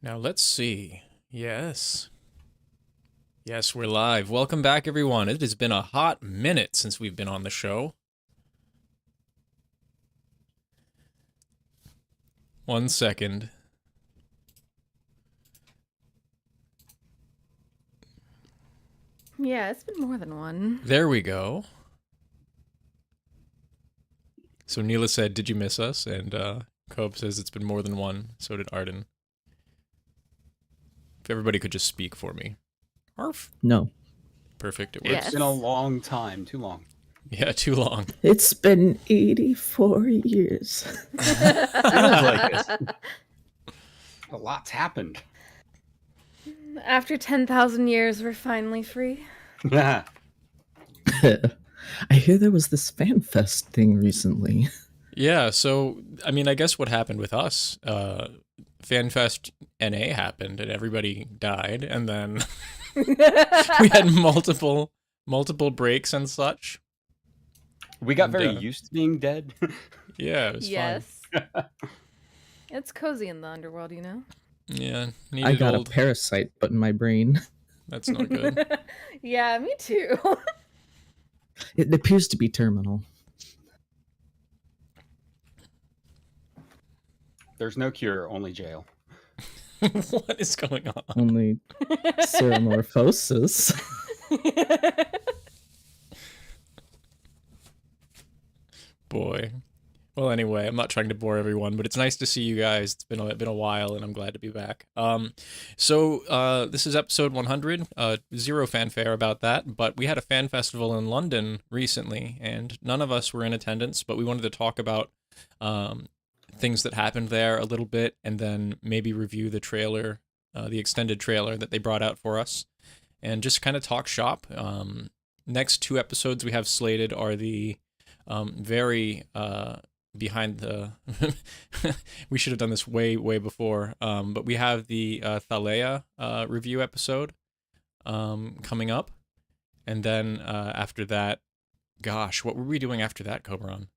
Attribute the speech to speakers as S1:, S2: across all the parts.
S1: Now let's see. Yes. Yes, we're live. Welcome back, everyone. It has been a hot minute since we've been on the show. 1 second.
S2: Yeah, it's been more than one.
S1: There we go. So Neela said, "Did you miss us?" And Cope says it's been more than one. So did Arden. If everybody could just speak for me. Arf.
S3: No.
S1: Perfect. It works.
S2: Yes.
S4: It's been a long time. Too long.
S1: Yeah, too long.
S3: It's been 84 years.
S4: A lot's happened.
S2: After 10,000 years, we're finally free.
S3: I hear there was this Fanfest thing recently.
S1: Yeah, so, I mean, I guess what happened with us, FanFest NA happened and everybody died, and then we had multiple breaks and such.
S4: We got
S1: And,
S4: very used to being dead.
S1: Yeah, it was
S2: Yes. It's cozy in the underworld, you know?
S1: fun. Yeah,
S3: I
S1: needed
S3: got
S1: old.
S3: a parasite but in my brain.
S1: That's not good.
S2: Yeah, me too.
S3: It appears to be terminal.
S4: There's no cure, only jail.
S1: What is going on?
S3: Only seromorphosis.
S1: Boy. Well, anyway, I'm not trying to bore everyone, but it's nice to see you guys. It's been a while, and I'm glad to be back. So this is episode 100. Zero fanfare about that, but we had a fan festival in London recently, and none of us were in attendance, but we wanted to talk about things that happened there a little bit, and then maybe review the trailer, the extended trailer that they brought out for us, and just kind of talk shop. Next two episodes we have slated are the very behind the we should have done this way before, but we have the Thalea review episode coming up, and then after that, gosh, what were we doing after that, Cobran?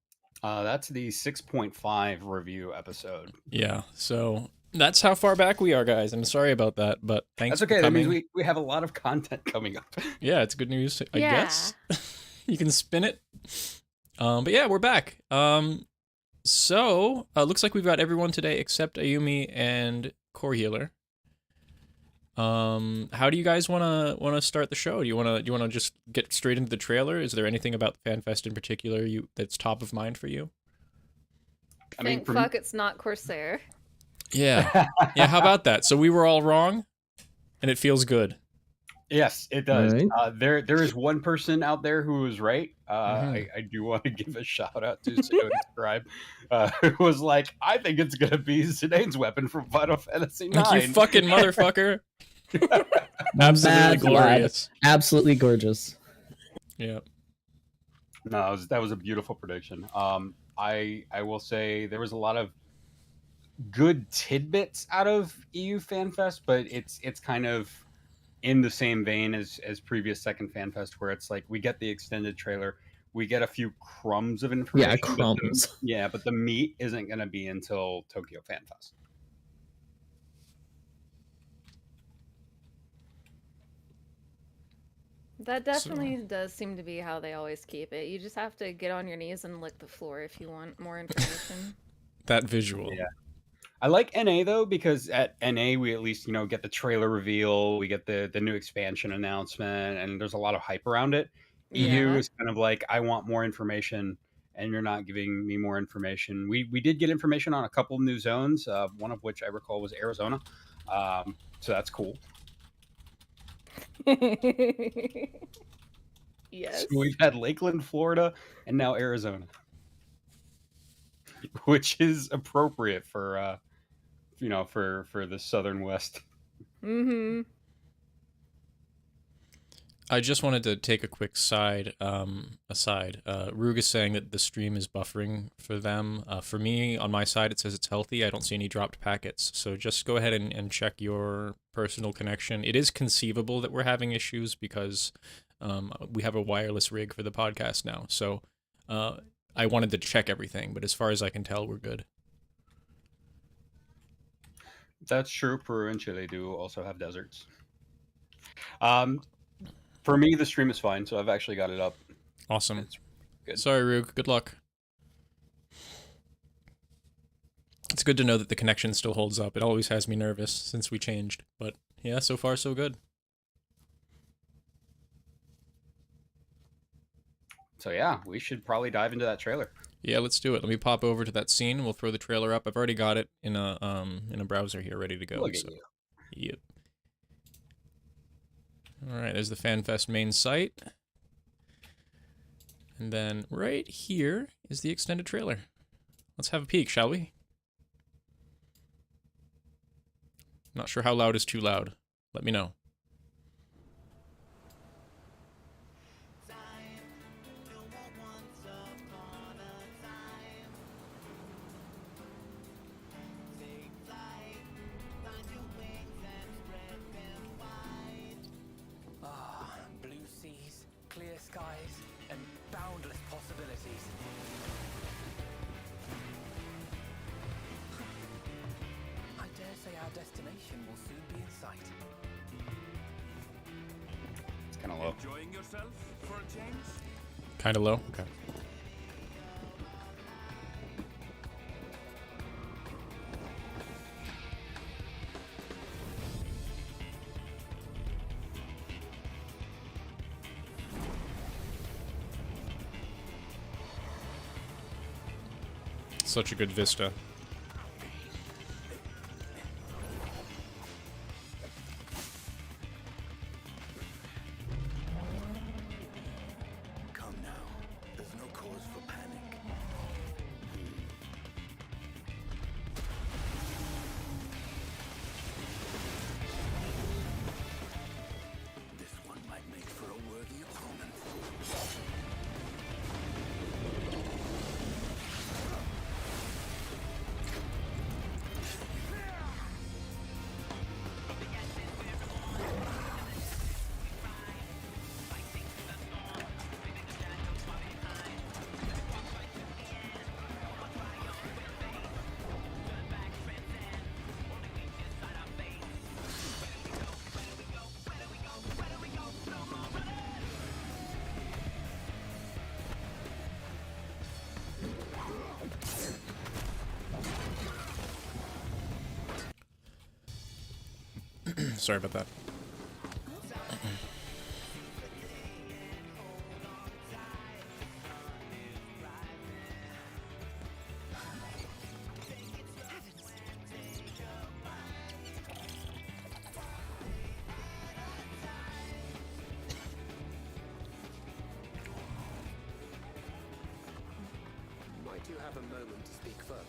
S4: That's the 6.5 review episode.
S1: Yeah, so that's how far back we are, guys. I'm sorry about that, but thanks.
S4: That's okay.
S1: For
S4: That
S1: coming.
S4: means we have a lot of content coming up.
S1: Yeah, it's good news, I
S2: Yeah.
S1: guess. You can spin it. But yeah, we're back. So looks like we've got everyone today except Ayumi and Core Healer. How do you guys wanna start the show? Do you wanna just get straight into the trailer? Is there anything about the FanFest in particular that's top of mind for you?
S4: I mean,
S2: Thank fuck it's not Corsair.
S1: Yeah, yeah. How about that? So we were all wrong, and it feels good.
S4: yes, it does.
S3: Right.
S4: There is one person out there who was right.
S1: Mhm.
S4: I do want to give a shout out to Scribe, who was like, I think it's gonna be Zidane's weapon from Final Fantasy IX.
S1: Like, you fucking motherfucker. Absolutely
S3: Bad
S1: glorious.
S3: lad. Absolutely gorgeous.
S1: Yeah.
S4: No, that was a beautiful prediction. I will say there was a lot of good tidbits out of EU FanFest, but it's kind of in the same vein as previous second FanFest, where it's like we get the extended trailer, we get a few crumbs of information.
S3: Yeah,
S4: but
S3: crumbs.
S4: but the meat isn't going to be until Tokyo FanFest.
S2: That definitely does seem to be how they always keep it. You just have to get on your knees and lick the floor if you want more information.
S1: That visual.
S4: Yeah. I like NA though, because at NA we at least get the trailer reveal, we get the new expansion announcement, and there's a lot of hype around it. EU
S2: Yeah.
S4: is kind of like, I want more information, and you're not giving me more information. We did get information on a couple new zones, one of which I recall was Arizona, so that's cool.
S2: Yes.
S4: So we've had Lakeland, Florida, and now Arizona, which is appropriate for for the Southern West.
S2: Mm-hmm.
S1: I just wanted to take a quick aside. Rug is saying that the stream is buffering for them. For me, on my side, it says it's healthy. I don't see any dropped packets. So just go ahead and check your personal connection. It is conceivable that we're having issues because we have a wireless rig for the podcast now. So I wanted to check everything, but as far as I can tell, we're good.
S4: That's true. Peru and Chile do also have deserts. For me, the stream is fine, so I've actually got it up.
S1: Awesome.
S4: It's good.
S1: Sorry, Rook. Good luck. It's good to know that the connection still holds up. It always has me nervous since we changed. But yeah, so far so good.
S4: So yeah, we should probably dive into that trailer.
S1: Yeah, let's do it. Let me pop over to that scene. We'll throw the trailer up. I've already got it in a browser here, ready to go.
S4: Look at
S1: so.
S4: you.
S1: Yep. All right, there's the FanFest main site. And then right here is the extended trailer. Let's have a peek, shall we? Not sure how loud is too loud. Let me know.
S5: Blue seas, clear skies, and boundless possibilities. I dare say our destination will soon be in sight.
S4: It's kind of low.
S6: Enjoying yourself for a change?
S1: Kind of low? Okay. Such a good vista.
S5: Come now. There's no cause for panic. This one might make for a worthy opponent.
S1: Sorry about that.
S5: Might you have a moment to speak further?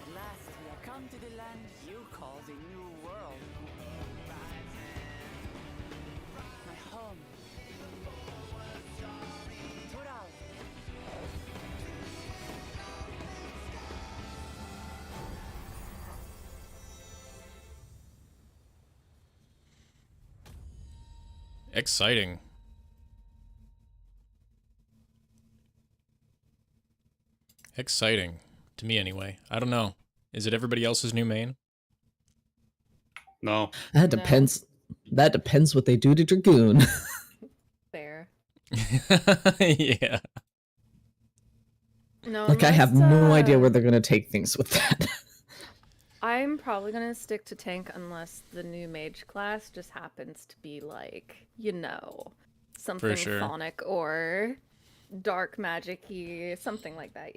S7: At last, we have come to the land you call the New World. My home. Tural.
S1: Exciting. Exciting. To me, anyway. I don't know. Is it everybody else's new main?
S4: No.
S3: That
S2: No.
S3: depends. That depends what they do to Dragoon.
S2: Fair.
S1: Yeah.
S2: No,
S3: Like, I have
S2: unless,
S3: no idea where they're gonna take things with that.
S2: I'm probably gonna stick to tank unless the new mage class just happens to be like, something
S1: sure.
S2: phonic or dark magic-y, something like that,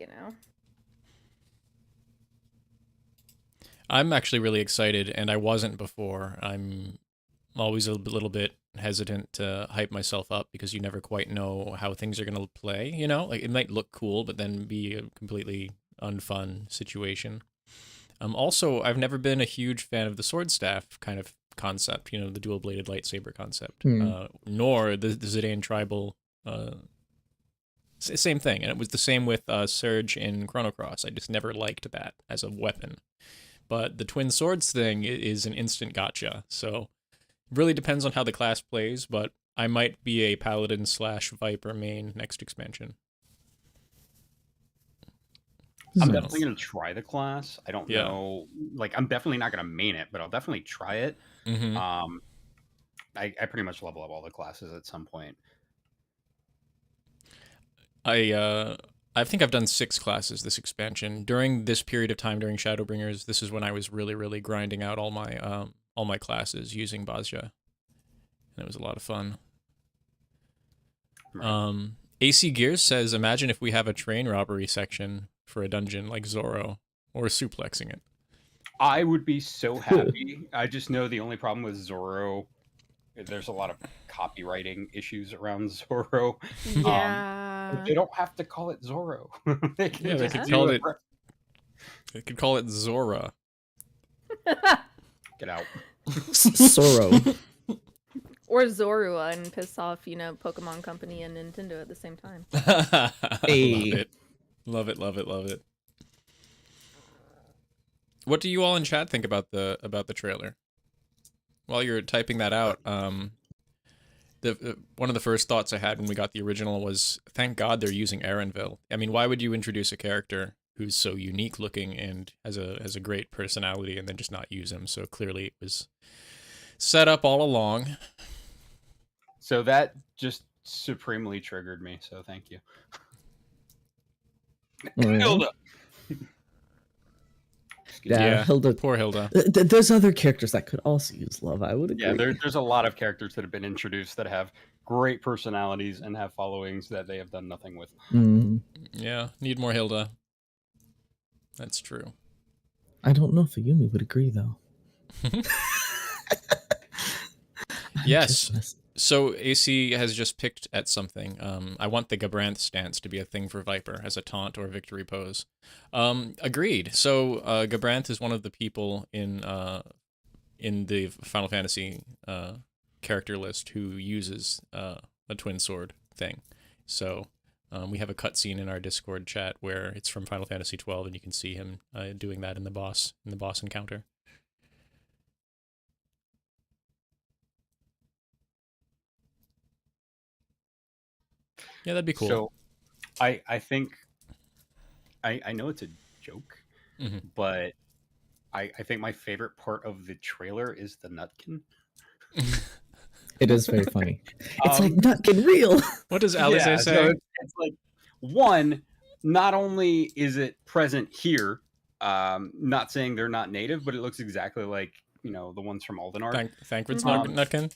S1: I'm actually really excited, and I wasn't before. I'm always a little bit hesitant to hype myself up because you never quite know how things are going to play, you know? Like, it might look cool, but then be a completely unfun situation. Also, I've never been a huge fan of the sword staff kind of concept, you know, the dual-bladed lightsaber concept, nor the Zidane tribal. Same thing, and it was the same with Surge in Chrono Cross. I just never liked that as a weapon. But the twin swords thing is an instant gotcha, so it really depends on how the class plays, but I might be a Paladin / Viper main next expansion.
S4: I'm
S1: So-
S4: definitely going to try the class. I don't
S1: Yeah.
S4: know. Like, I'm definitely not going to main it, but I'll definitely try it.
S1: Mhm.
S4: I pretty much level up all the classes at some point.
S1: I think I've done 6 classes this expansion. During this period of time during Shadowbringers, this is when I was really, really grinding out all my classes using Bazja. And it was a lot of fun.
S4: Right.
S1: AC Gears says, imagine if we have a train robbery section for a dungeon like Zorro, or suplexing it.
S4: I would be so happy. I just know the only problem with Zorro, there's a lot of copywriting issues around Zorro.
S2: Yeah.
S4: But they don't have to call it Zorro. They can
S1: Yeah, they
S4: just
S1: could
S4: do
S1: call
S4: a
S1: it- They could call it Zora.
S4: Get out.
S3: Sorrow.
S2: Or Zorua and piss off, you know, Pokemon Company and Nintendo at the same time.
S3: Hey.
S1: Love it, love it, love it. What do you all in chat think about the trailer? While you're typing that out, one of the first thoughts I had when we got the original was, thank God they're using Erenville. I mean, why would you introduce a character who's so unique looking and has a great personality and then just not use him? So clearly it was set up all along.
S4: So that just supremely triggered me. So thank you. Hilda.
S3: Yeah, Hilda.
S1: Poor Hilda.
S3: There's other characters that could also use love. I would agree.
S4: Yeah, there's a lot of characters that have been introduced that have great personalities and have followings that they have done nothing with.
S3: Mhm.
S1: Yeah, need more Hilda. That's true.
S3: I don't know if Ayumi would agree though. I'm
S1: Yes.
S3: just mess-
S1: So AC has just picked at something. I want the Gabranth stance to be a thing for Viper as a taunt or victory pose. Agreed. So Gabranth is one of the people in the Final Fantasy character list who uses a twin sword thing. So we have a cutscene in our Discord chat where it's from Final Fantasy 12, and you can see him doing that in the boss encounter. Yeah, that'd be cool.
S4: So I think I know it's a joke,
S1: Mhm.
S4: but I think my favorite part of the trailer is the Nutkin.
S3: It is very funny. It's
S4: Um,
S3: like not getting real.
S1: What does Alice
S4: yeah,
S1: say?
S4: so it's like, one, not only is it present here, not saying they're not native, but it looks exactly like, you know, the ones from Aldenar.
S1: Thancred's
S2: Mhm.
S1: Nutkin?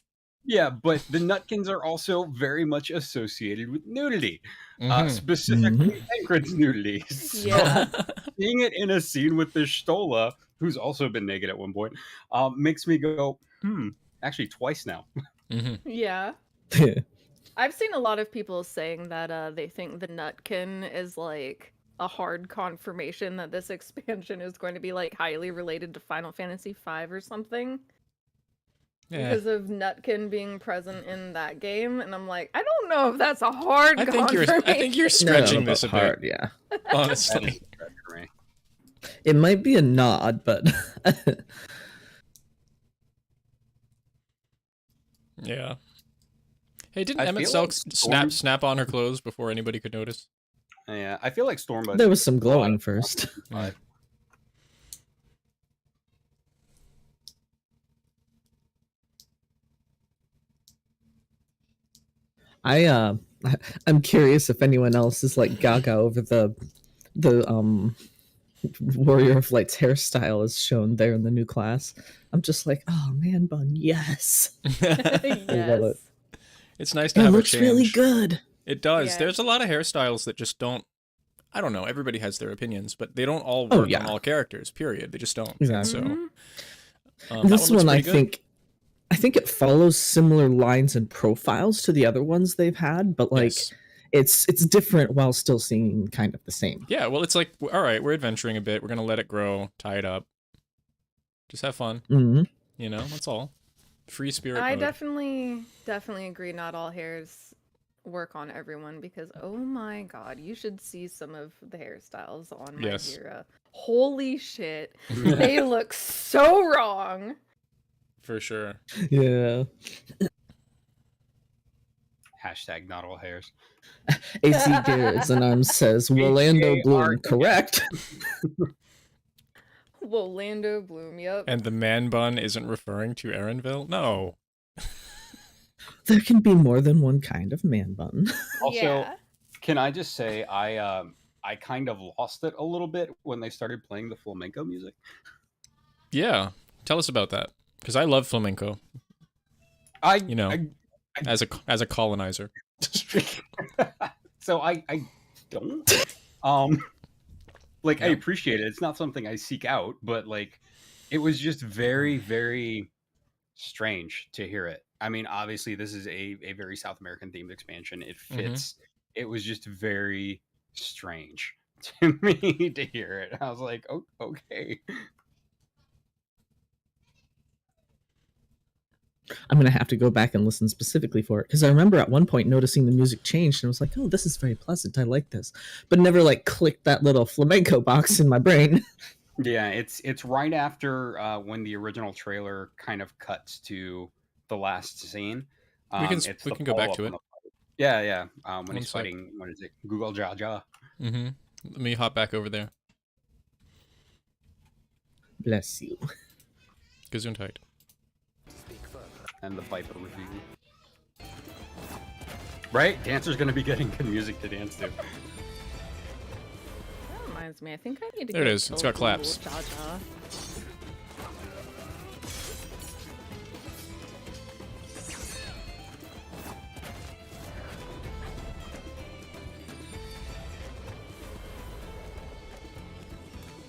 S4: Yeah, but the Nutkins are also very much associated with nudity,
S1: Mhm.
S4: specifically Tancred's nudity. So
S2: Yeah.
S4: seeing it in a scene with the Stola, who's also been naked at one point, makes me go, actually twice now.
S1: Mhm.
S2: Yeah. I've seen a lot of people saying that they think the Nutkin is like a hard confirmation that this expansion is going to be like highly related to Final Fantasy V or something.
S1: Yeah.
S2: Because of Nutkin being present in that game, and I'm like, I don't know if that's a hard
S1: I think you're
S3: No,
S1: stretching
S3: but
S1: this a bit,
S3: hard, yeah.
S4: That
S1: honestly.
S4: is a stretch for me.
S3: It might be a nod, but
S1: Yeah. Hey, didn't
S4: I
S1: Emmett
S4: feel
S1: Selk
S4: like
S1: snap on her clothes before anybody could notice?
S4: Yeah, I feel like Stormbud.
S3: there was some glowing first.
S1: Yeah.
S3: I'm curious if anyone else is like gaga over the Warrior of Light's hairstyle is shown there in the new class. I'm just like, oh man bun, yes.
S2: Yes.
S1: It's nice to
S3: It
S1: have a
S3: looks
S1: change.
S3: really good.
S1: It does.
S2: Yeah.
S1: There's a lot of hairstyles that just don't I don't know. Everybody has their opinions, but they don't all
S3: Oh,
S1: work
S3: yeah.
S1: on all characters. Period. They just don't.
S3: Exactly.
S1: So
S2: Mhm.
S1: that
S3: This
S1: looks
S3: one, I
S1: pretty good.
S3: think it follows similar lines and profiles to the other ones they've had, but like
S1: Yes.
S3: it's different while still seeming kind of the same.
S1: Yeah. Well, it's like, all right, we're adventuring a bit. We're gonna let it grow, tie it up, just have fun.
S3: Hmm.
S1: You know, that's all. Free spirit
S2: I
S1: mode.
S2: definitely agree. Not all hairs work on everyone because oh my god, you should see some of the hairstyles on my
S1: Yes.
S2: Hera. Holy shit, they look so wrong.
S1: For sure.
S3: Yeah.
S4: Hashtag not all hairs.
S3: AC Garrett's and Arms says Rolando Bloom, correct?
S2: Wolando Bloom, yep.
S1: And the man bun isn't referring to Erenville? No.
S3: There can be more than one kind of man bun.
S4: Also,
S2: yeah.
S4: can I just say I kind of lost it a little bit when they started playing the flamenco music.
S1: Yeah. Tell us about that. Because I love flamenco. You know, as a colonizer.
S4: So I don't like I appreciate it. It's not something I seek out, but like it was just very, very strange to hear it. I mean, obviously this is a very South American themed expansion. It fits. It was just very strange to me to hear it. I was like, oh, okay.
S3: I'm gonna have to go back and listen specifically for it because I remember at one point noticing the music changed and I was like, "Oh, this is very pleasant. I like this," but never like clicked that little flamenco box in my brain.
S4: Yeah, it's right after when the original trailer kind of cuts to the last scene.
S1: We can
S4: It's
S1: we
S4: the
S1: can go back
S4: follow-up
S1: to
S4: on
S1: it.
S4: the fight. Yeah. When
S1: One
S4: he's
S1: sec.
S4: fighting, what is it? Google Jaja.
S1: Mm-hmm. Let me hop back over there.
S3: Bless you.
S1: Gesundheit.
S4: And the Viper review. Right? Dancer's gonna be getting good music to dance to.
S2: That reminds me, I think I need to
S1: There it
S2: go
S1: is. It's
S2: kill
S1: got claps.
S2: Jaja.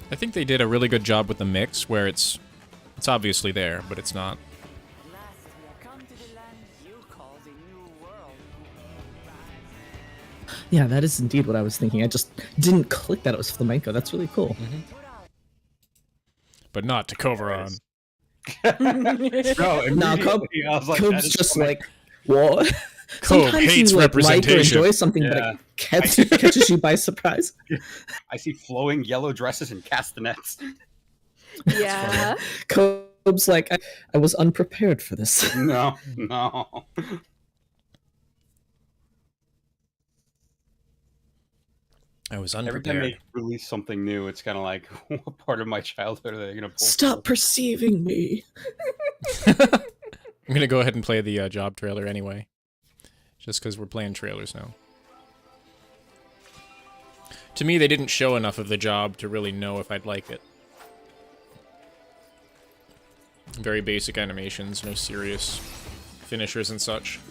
S1: I think they did a really good job with the mix where it's obviously there, but it's not.
S7: At last we have come to the land you call the New World.
S3: Yeah, that is indeed what I was thinking. I just didn't click that it was flamenco. That's really cool.
S1: But not to Kovaron.
S4: No, immediately I was like, that
S3: Cobb's
S4: is
S3: just
S4: coming.
S3: like, what?
S1: Cobb hates
S3: like or
S1: representation.
S3: enjoy something, but
S4: Yeah.
S3: it catches you by surprise.
S4: I see flowing yellow dresses and castanets.
S2: Yeah.
S3: Cobb's like, I was unprepared for this.
S4: No.
S1: I was
S4: Every time
S1: unprepared.
S4: they release something new, it's kind of like, what part of my childhood are they gonna pull?
S3: Stop perceiving me.
S1: I'm gonna go ahead and play the job trailer anyway, just because we're playing trailers now. To me, they didn't show enough of the job to really know if I'd like it. Very basic animations, no serious finishers and such.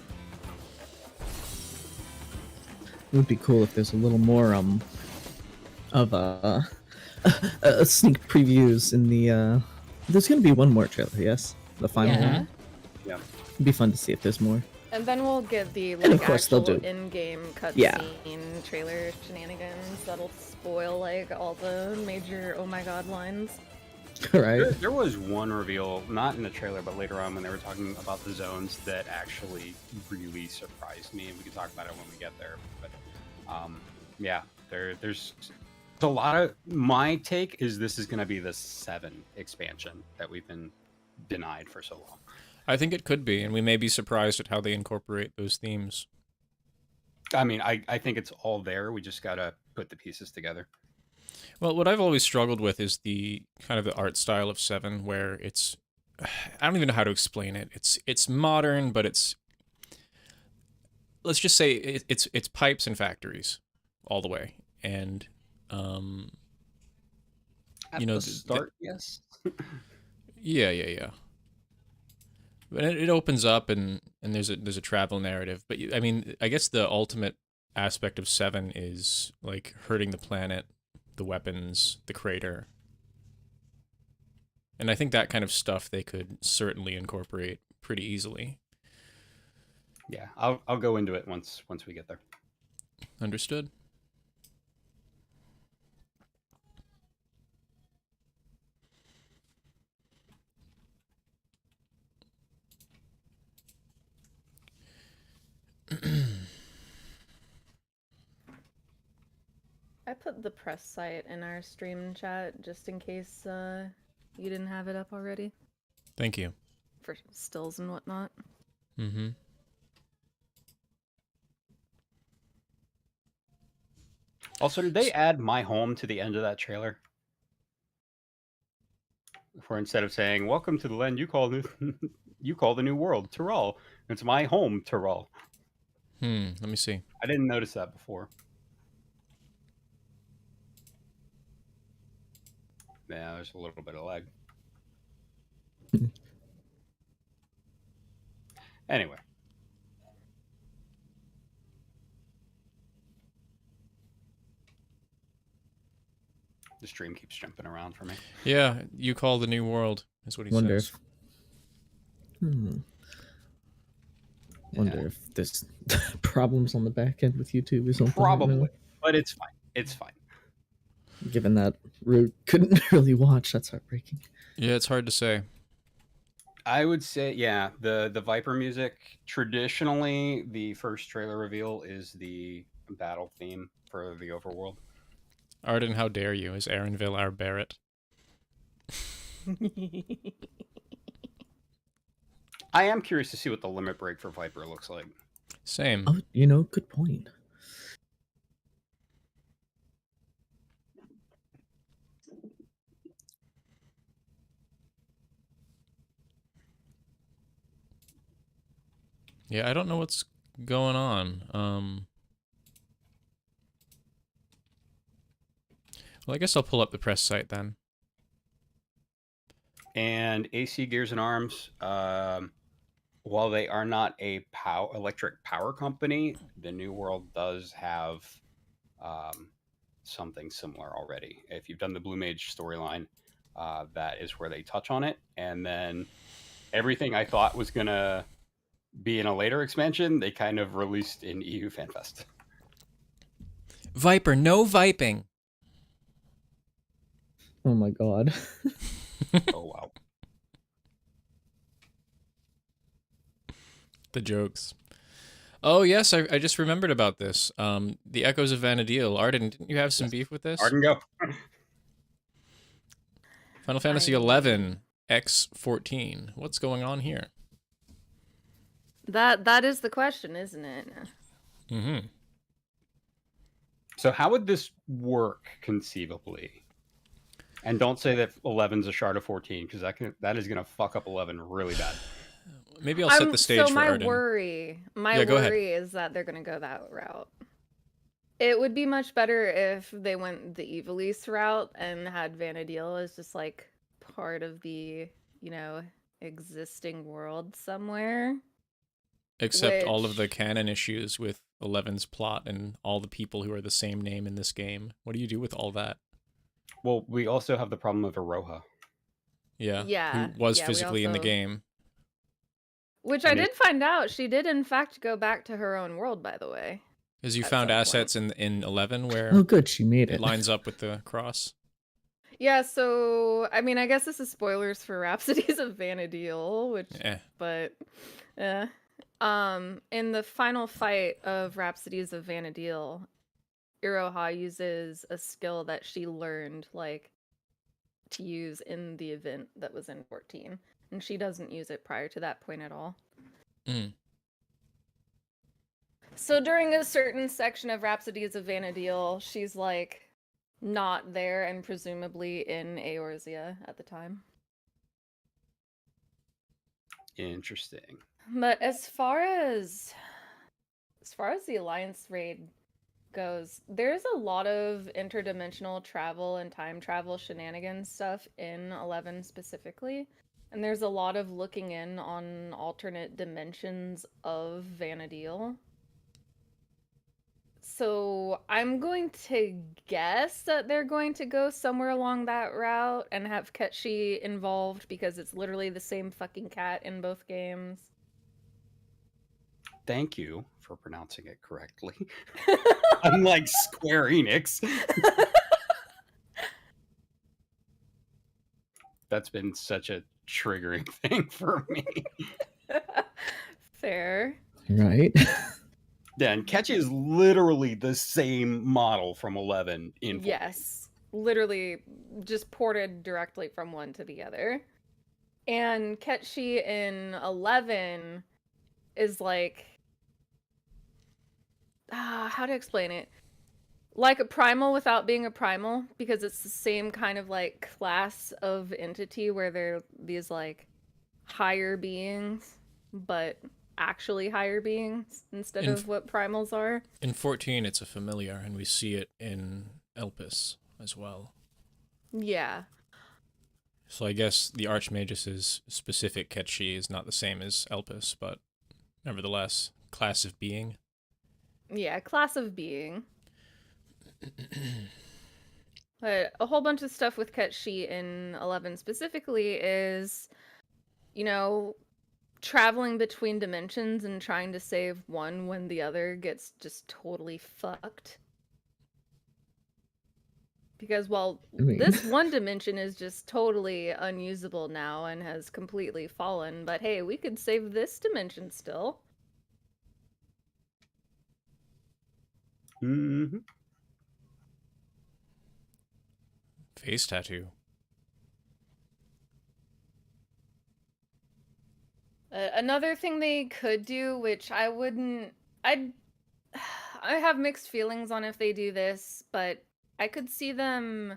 S3: It would be cool if there's a little more of sneak previews in the there's gonna be one more trailer, yes? The final
S2: Yeah.
S3: one.
S4: Yeah.
S3: It'd be fun to see if there's more.
S2: And then we'll get the
S3: And of
S2: like
S3: course they'll
S2: actual
S3: do-
S2: in-game cutscene
S3: Yeah.
S2: trailer shenanigans that'll spoil like all the major oh my god lines.
S3: Right?
S4: There was one reveal, not in the trailer, but later on when they were talking about the zones that actually really surprised me, and we can talk about it when we get there. But yeah, there's a lot of. My take is this is going to be the 7 expansion that we've been denied for so long.
S1: I think it could be, and we may be surprised at how they incorporate those themes.
S4: I mean, I think it's all there. We just got to put the pieces together.
S1: Well, what I've always struggled with is the kind of the art style of 7, where it's, I don't even know how to explain it. It's modern, but it's, let's just say it's pipes and factories all the way, and
S4: At
S1: you know,
S4: the start, yes.
S1: yeah. But it opens up and there's a travel narrative. But I mean, I guess the ultimate aspect of 7 is like hurting the planet, the weapons, the crater. And I think that kind of stuff they could certainly incorporate pretty easily.
S4: Yeah, I'll go into it once we get there.
S1: Understood.
S2: I put the press site in our stream chat just in case you didn't have it up already.
S1: Thank you.
S2: For stills and whatnot.
S1: Mm-hmm.
S4: Also, did they add my home to the end of that trailer? For instead of saying "Welcome to the land you call the new world, Tyrol," it's my home, Tyrol.
S1: Let me see.
S4: I didn't notice that before. Yeah, there's a little bit of lag. Anyway. The stream keeps jumping around for me.
S1: Yeah, you call the new world, is what he
S3: Wonder
S1: says.
S3: Wonder if there's problems on the back end with YouTube or something.
S4: Probably, but it's fine. It's fine.
S3: Given that Root couldn't really watch, that's heartbreaking.
S1: Yeah, it's hard to say.
S4: I would say, yeah, the Viper music, traditionally, the first trailer reveal is the battle theme for the overworld.
S1: Arden, how dare you? Is Aaronville our Barrett?
S4: I am curious to see what the limit break for Viper looks like.
S1: Same.
S3: Oh, good point.
S1: Yeah, I don't know what's going on. Well, I guess I'll pull up the press site then.
S4: And AC Gears and Arms, while they are not a electric power company, the New World does have something similar already. If you've done the Blue Mage storyline, that is where they touch on it. And then everything I thought was going to be in a later expansion, they kind of released in EU Fanfest.
S1: Viper, no viping.
S3: Oh my god.
S4: Oh, wow.
S1: The jokes. Oh, yes, I just remembered about this. The Echoes of Vana'diel. Arden, didn't you have some beef with this?
S4: Arden, go.
S1: Final Fantasy XI X14. What's going on here?
S2: That is the question, isn't it?
S1: Mm-hmm.
S4: So how would this work conceivably? And don't say that 11's a shard of 14, because that is going to fuck up 11 really bad.
S1: Maybe I'll set the stage
S2: so
S1: for Arden.
S2: My worry is that they're going to go that route. It would be much better if they went the Evilise route and had Vana'diel as just like part of the, existing world somewhere.
S1: Except all of the canon issues with 11's plot and all the people who are the same name in this game. What do you do with all that?
S4: Well, we also have the problem of Aroha.
S1: Yeah.
S2: Yeah.
S1: Who was physically in the game.
S2: Which I did find out. She did, in fact, go back to her own world, by the way.
S1: Because you found assets in 11 where
S3: oh, good, she made it.
S1: It lines up with the cross.
S2: Yeah, so, I mean, I guess this is spoilers for Rhapsodies of Vana'diel, which, in the final fight of Rhapsodies of Vana'diel, Iroha uses a skill that she learned, to use in the event that was in 14. And she doesn't use it prior to that point at all.
S1: Mm.
S2: So during a certain section of Rhapsodies of Vana'diel, she's, not there and presumably in Eorzea at the time.
S4: Interesting.
S2: But as far as the Alliance raid goes, there's a lot of interdimensional travel and time travel shenanigans stuff in 11 specifically. And there's a lot of looking in on alternate dimensions of Vana'diel. So I'm going to guess that they're going to go somewhere along that route and have Ketchi involved because it's literally the same fucking cat in both games.
S4: Thank you for pronouncing it correctly. Unlike Square Enix. That's been such a triggering thing for me.
S2: Fair.
S3: Right.
S4: Yeah, and Ketchi is literally the same model from 11 in 14.
S2: Yes. Literally just ported directly from one to the other. And Ketchi in 11 is like... how to explain it? Like a primal without being a primal, because it's the same kind of like class of entity where they're these like higher beings, but actually higher beings instead of what primals are.
S1: In 14, it's a familiar, and we see it in Elpis as well.
S2: Yeah.
S1: So I guess the Archmagus' specific Ketchi is not the same as Elpis, but nevertheless, class of being.
S2: Yeah, class of being. But a whole bunch of stuff with Ketchi in 11 specifically is, you know, traveling between dimensions and trying to save one when the other gets just totally fucked. Because while this one dimension is just totally unusable now and has completely fallen, but hey, we could save this dimension still.
S4: Mm-hmm.
S1: Face tattoo.
S2: Another thing they could do, which I have mixed feelings on if they do this, but I could see them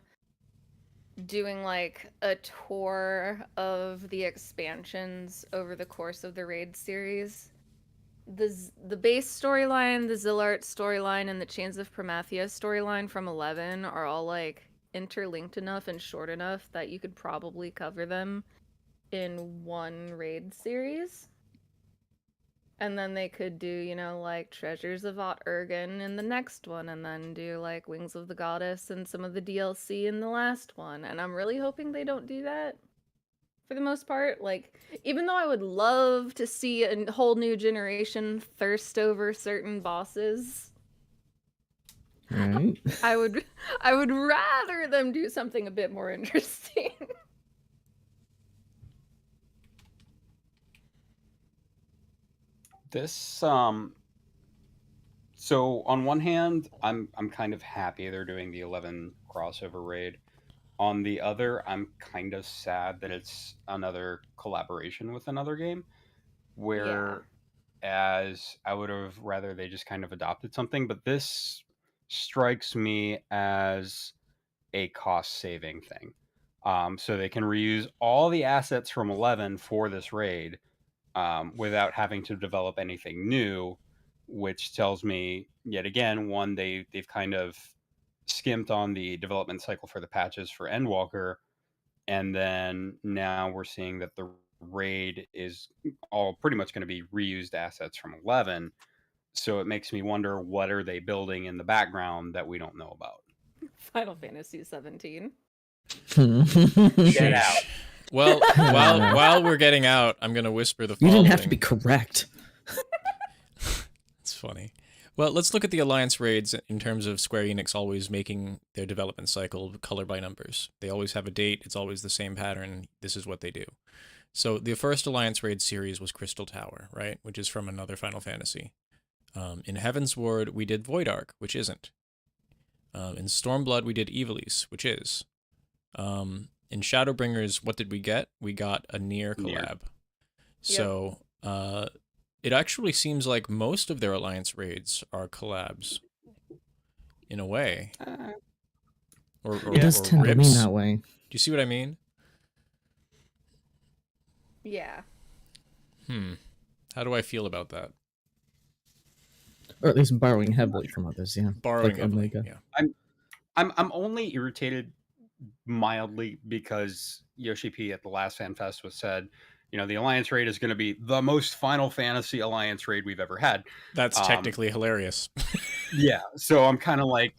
S2: doing like a tour of the expansions over the course of the raid series. The base storyline, the Zillart storyline, and the Chains of Prometheia storyline from 11 are all like interlinked enough and short enough that you could probably cover them in one raid series. And then they could do, you know, like Treasures of Ot Urgen in the next one, and then do like Wings of the Goddess and some of the DLC in the last one. And I'm really hoping they don't do that for the most part. Like, even though I would love to see a whole new generation thirst over certain bosses,
S3: Right.
S2: I would rather them do something a bit more interesting.
S4: This so on one hand, I'm kind of happy they're doing the 11 crossover raid. On the other, I'm kind of sad that it's another collaboration with another game, where as I would have rather they just kind of adopted something, but this strikes me as a cost saving thing. So they can reuse all the assets from 11 for this raid without having to develop anything new, which tells me yet again, one, they've kind of skimped on the development cycle for the patches for Endwalker, and then now we're seeing that the raid is all pretty much going to be reused assets from 11. So it makes me wonder, what are they building in the background that we don't know about?
S2: Final Fantasy 17.
S4: Get out.
S1: Well, while we're getting out, I'm gonna whisper the
S3: You
S1: following.
S3: didn't have to be correct.
S1: It's funny. Well, let's look at the Alliance raids in terms of Square Enix always making their development cycle color by numbers. They always have a date. It's always the same pattern. This is what they do. So the first Alliance raid series was Crystal Tower, right? Which is from another Final Fantasy. In Heaven's Ward, we did Void Ark, which isn't. In Stormblood, we did Ivalice, which is. In Shadowbringers, what did we get? We got a Nier collab. So, it actually seems like most of their Alliance raids are collabs, in a way. Or
S3: It does tend to be
S1: ribs.
S3: that way.
S1: Do you see what I mean?
S2: Yeah.
S1: How do I feel about that?
S3: Or at least borrowing heavily from others, yeah.
S1: Borrowing
S3: Like
S1: heavily,
S3: Omega.
S1: yeah.
S4: I'm only irritated mildly because Yoshi P at the last FanFest was said, the Alliance raid is going to be the most Final Fantasy Alliance raid we've ever had.
S1: That's technically hilarious.
S4: Yeah, so I'm kind of like,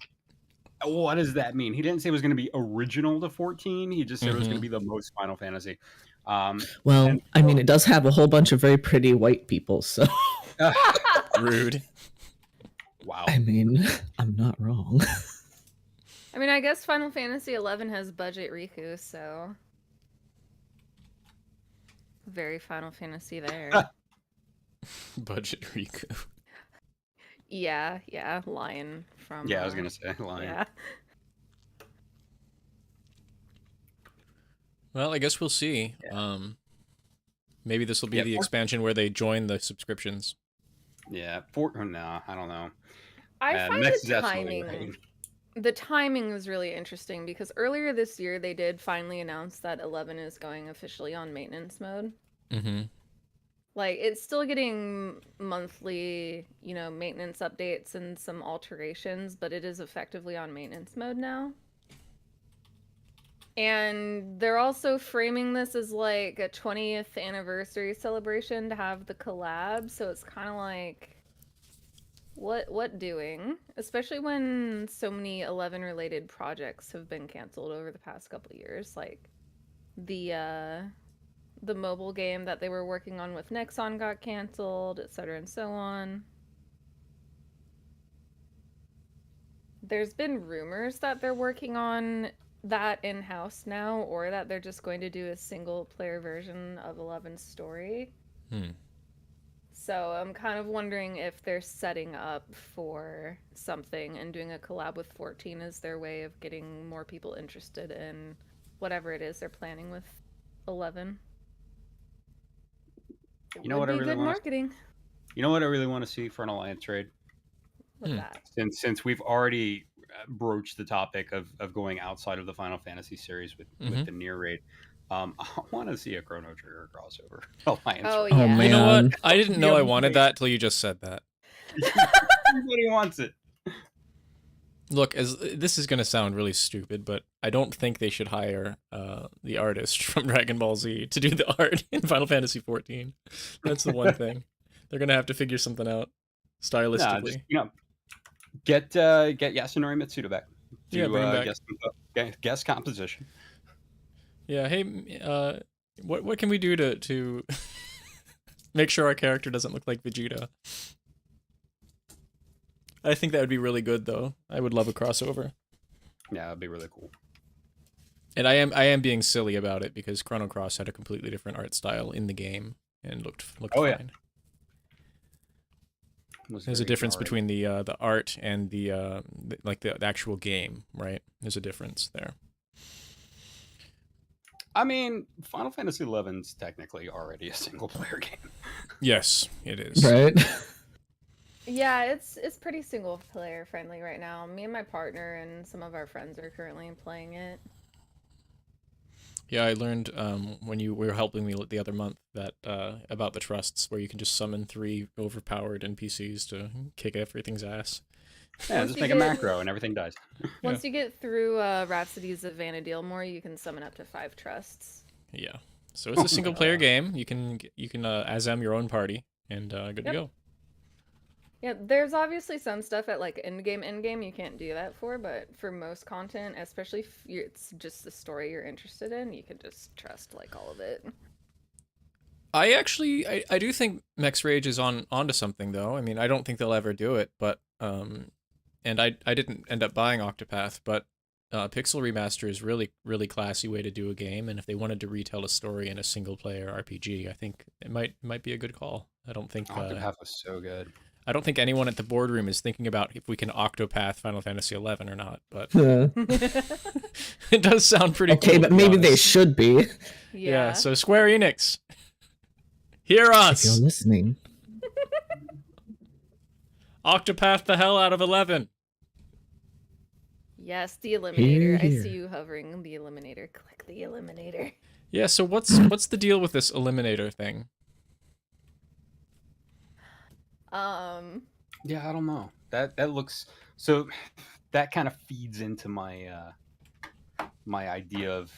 S4: what does that mean? He didn't say it was going to be original to 14. He just said it was going to be the most Final Fantasy.
S3: Well, I mean, it does have a whole bunch of very pretty white people, so.
S1: Rude.
S4: Wow.
S3: I mean, I'm not wrong.
S2: I mean, I guess Final Fantasy XI has budget Riku, so very Final Fantasy there.
S1: Budget Riku.
S2: Yeah, Lion from.
S4: Yeah, I was gonna say Lion.
S2: Yeah.
S1: Well, I guess we'll see. Maybe this will be the expansion where they join the subscriptions.
S4: Yeah, no, I don't know.
S2: I find the timing is really interesting because earlier this year they did finally announce that 11 is going officially on maintenance mode.
S1: Mm-hmm.
S2: Like, it's still getting monthly, maintenance updates and some alterations, but it is effectively on maintenance mode now. And they're also framing this as like a 20th anniversary celebration to have the collab, so it's kind of like, what doing? Especially when so many 11 related projects have been canceled over the past couple of years, like the mobile game that they were working on with Nexon got canceled, etc. and so on. There's been rumors that they're working on that in-house now, or that they're just going to do a single-player version of 11's story. So I'm kind of wondering if they're setting up for something and doing a collab with 14 as their way of getting more people interested in whatever it is they're planning with 11.
S4: You know what I really want?
S2: Marketing.
S4: You know what I really want to see for an Alliance trade?
S2: What's that?
S4: Since we've already broached the topic of going outside of the Final Fantasy series with the Nier raid, I want to see a Chrono Trigger crossover Alliance.
S2: Oh
S4: raid.
S2: yeah.
S3: man.
S1: You know what? I didn't know I wanted that till you just said that.
S4: Everybody wants it.
S1: Look, as this is going to sound really stupid, but I don't think they should hire the artist from Dragon Ball Z to do the art in Final Fantasy XIV. That's the one thing. They're going to have to figure something out stylistically.
S4: Nah, just, get Yasunori Mitsuda back.
S1: Yeah, bring him back.
S4: Guest composition.
S1: Yeah, hey, what can we do to make sure our character doesn't look like Vegeta? I think that would be really good, though. I would love a crossover.
S4: Yeah, that'd be really cool.
S1: And I am being silly about it because Chrono Cross had a completely different art style in the game and looked fine. There's a difference between the art and the actual game, right? There's a difference there.
S4: I mean, Final Fantasy XI's technically already a single player game.
S1: Yes, it is.
S3: Right?
S2: Yeah, it's pretty single player friendly right now. Me and my partner and some of our friends are currently playing it.
S1: Yeah, I learned when you were helping me the other month that about the trusts, where you can just summon 3 overpowered NPCs to kick everything's ass.
S4: Yeah, just make a macro and everything dies.
S2: Once you get through Rhapsodies of Vana'dielmore, you can summon up to 5 trusts.
S1: Yeah, so it's a single player game. You can Azem your own party and good to go.
S2: Yeah, there's obviously some stuff at like endgame you can't do that for, but for most content, especially if it's just the story you're interested in, you can just trust like all of it.
S1: I do think Mech's Rage is onto something though. I mean, I don't think they'll ever do it, but and I didn't end up buying Octopath, but Pixel Remaster is really classy way to do a game, and if they wanted to retell a story in a single player RPG, I think it might be a good call. I don't think
S4: Octopath was so good.
S1: I don't think anyone at the boardroom is thinking about if we can Octopath Final Fantasy XI or not, but it does sound pretty cool.
S3: Okay, but maybe they should be.
S1: Yeah, so Square Enix, hear us!
S3: If you're listening.
S1: Octopath the hell out of 11.
S2: Yes, the Eliminator.
S3: Here.
S2: I see you hovering the Eliminator. Click the Eliminator.
S1: Yeah, so what's the deal with this Eliminator thing?
S4: Yeah, I don't know. That looks so. That kind of feeds into my my idea of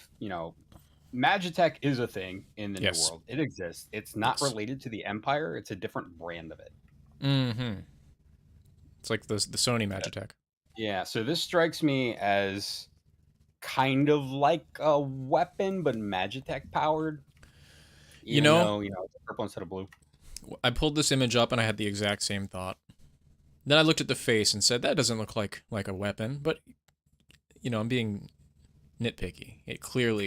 S4: Magitech is a thing in the
S1: Yes.
S4: New World. It exists. It's not
S1: Yes.
S4: related to the Empire. It's a different brand of it.
S1: Mm-hmm. It's like the Sony Magitech.
S4: Yeah, so this strikes me as kind of like a weapon, but Magitech powered.
S1: You
S4: Even
S1: know-
S4: though, it's purple instead of blue.
S1: I pulled this image up and I had the exact same thought. Then I looked at the face and said, that doesn't look like a weapon, but I'm being nitpicky. It clearly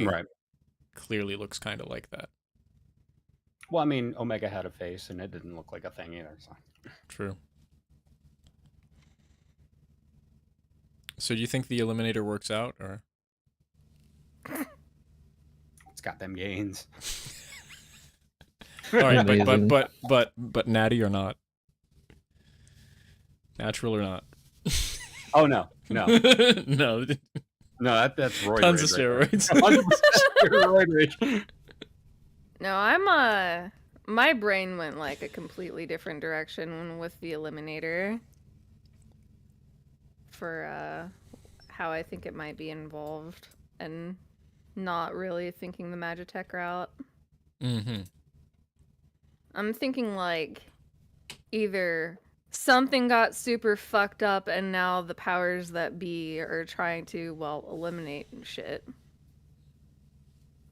S1: looks kind of like that.
S4: Well, I mean, Omega had a face, and it didn't look like a thing either. So.
S1: True. So do you think the Eliminator works out, or?
S4: It's got them gains.
S1: All right,
S3: Amazing.
S1: but natty or not? Natural or not?
S4: Oh no, no,
S1: No.
S4: no. That's roid
S1: Tons of
S4: rage
S1: steroids.
S4: Right 100% roid rage.
S2: No, I'm my brain went like a completely different direction with the Eliminator for how I think it might be involved, and not really thinking the Magitech route.
S1: Mm-hmm.
S2: I'm thinking like either something got super fucked up and now the powers that be are trying to, eliminate shit.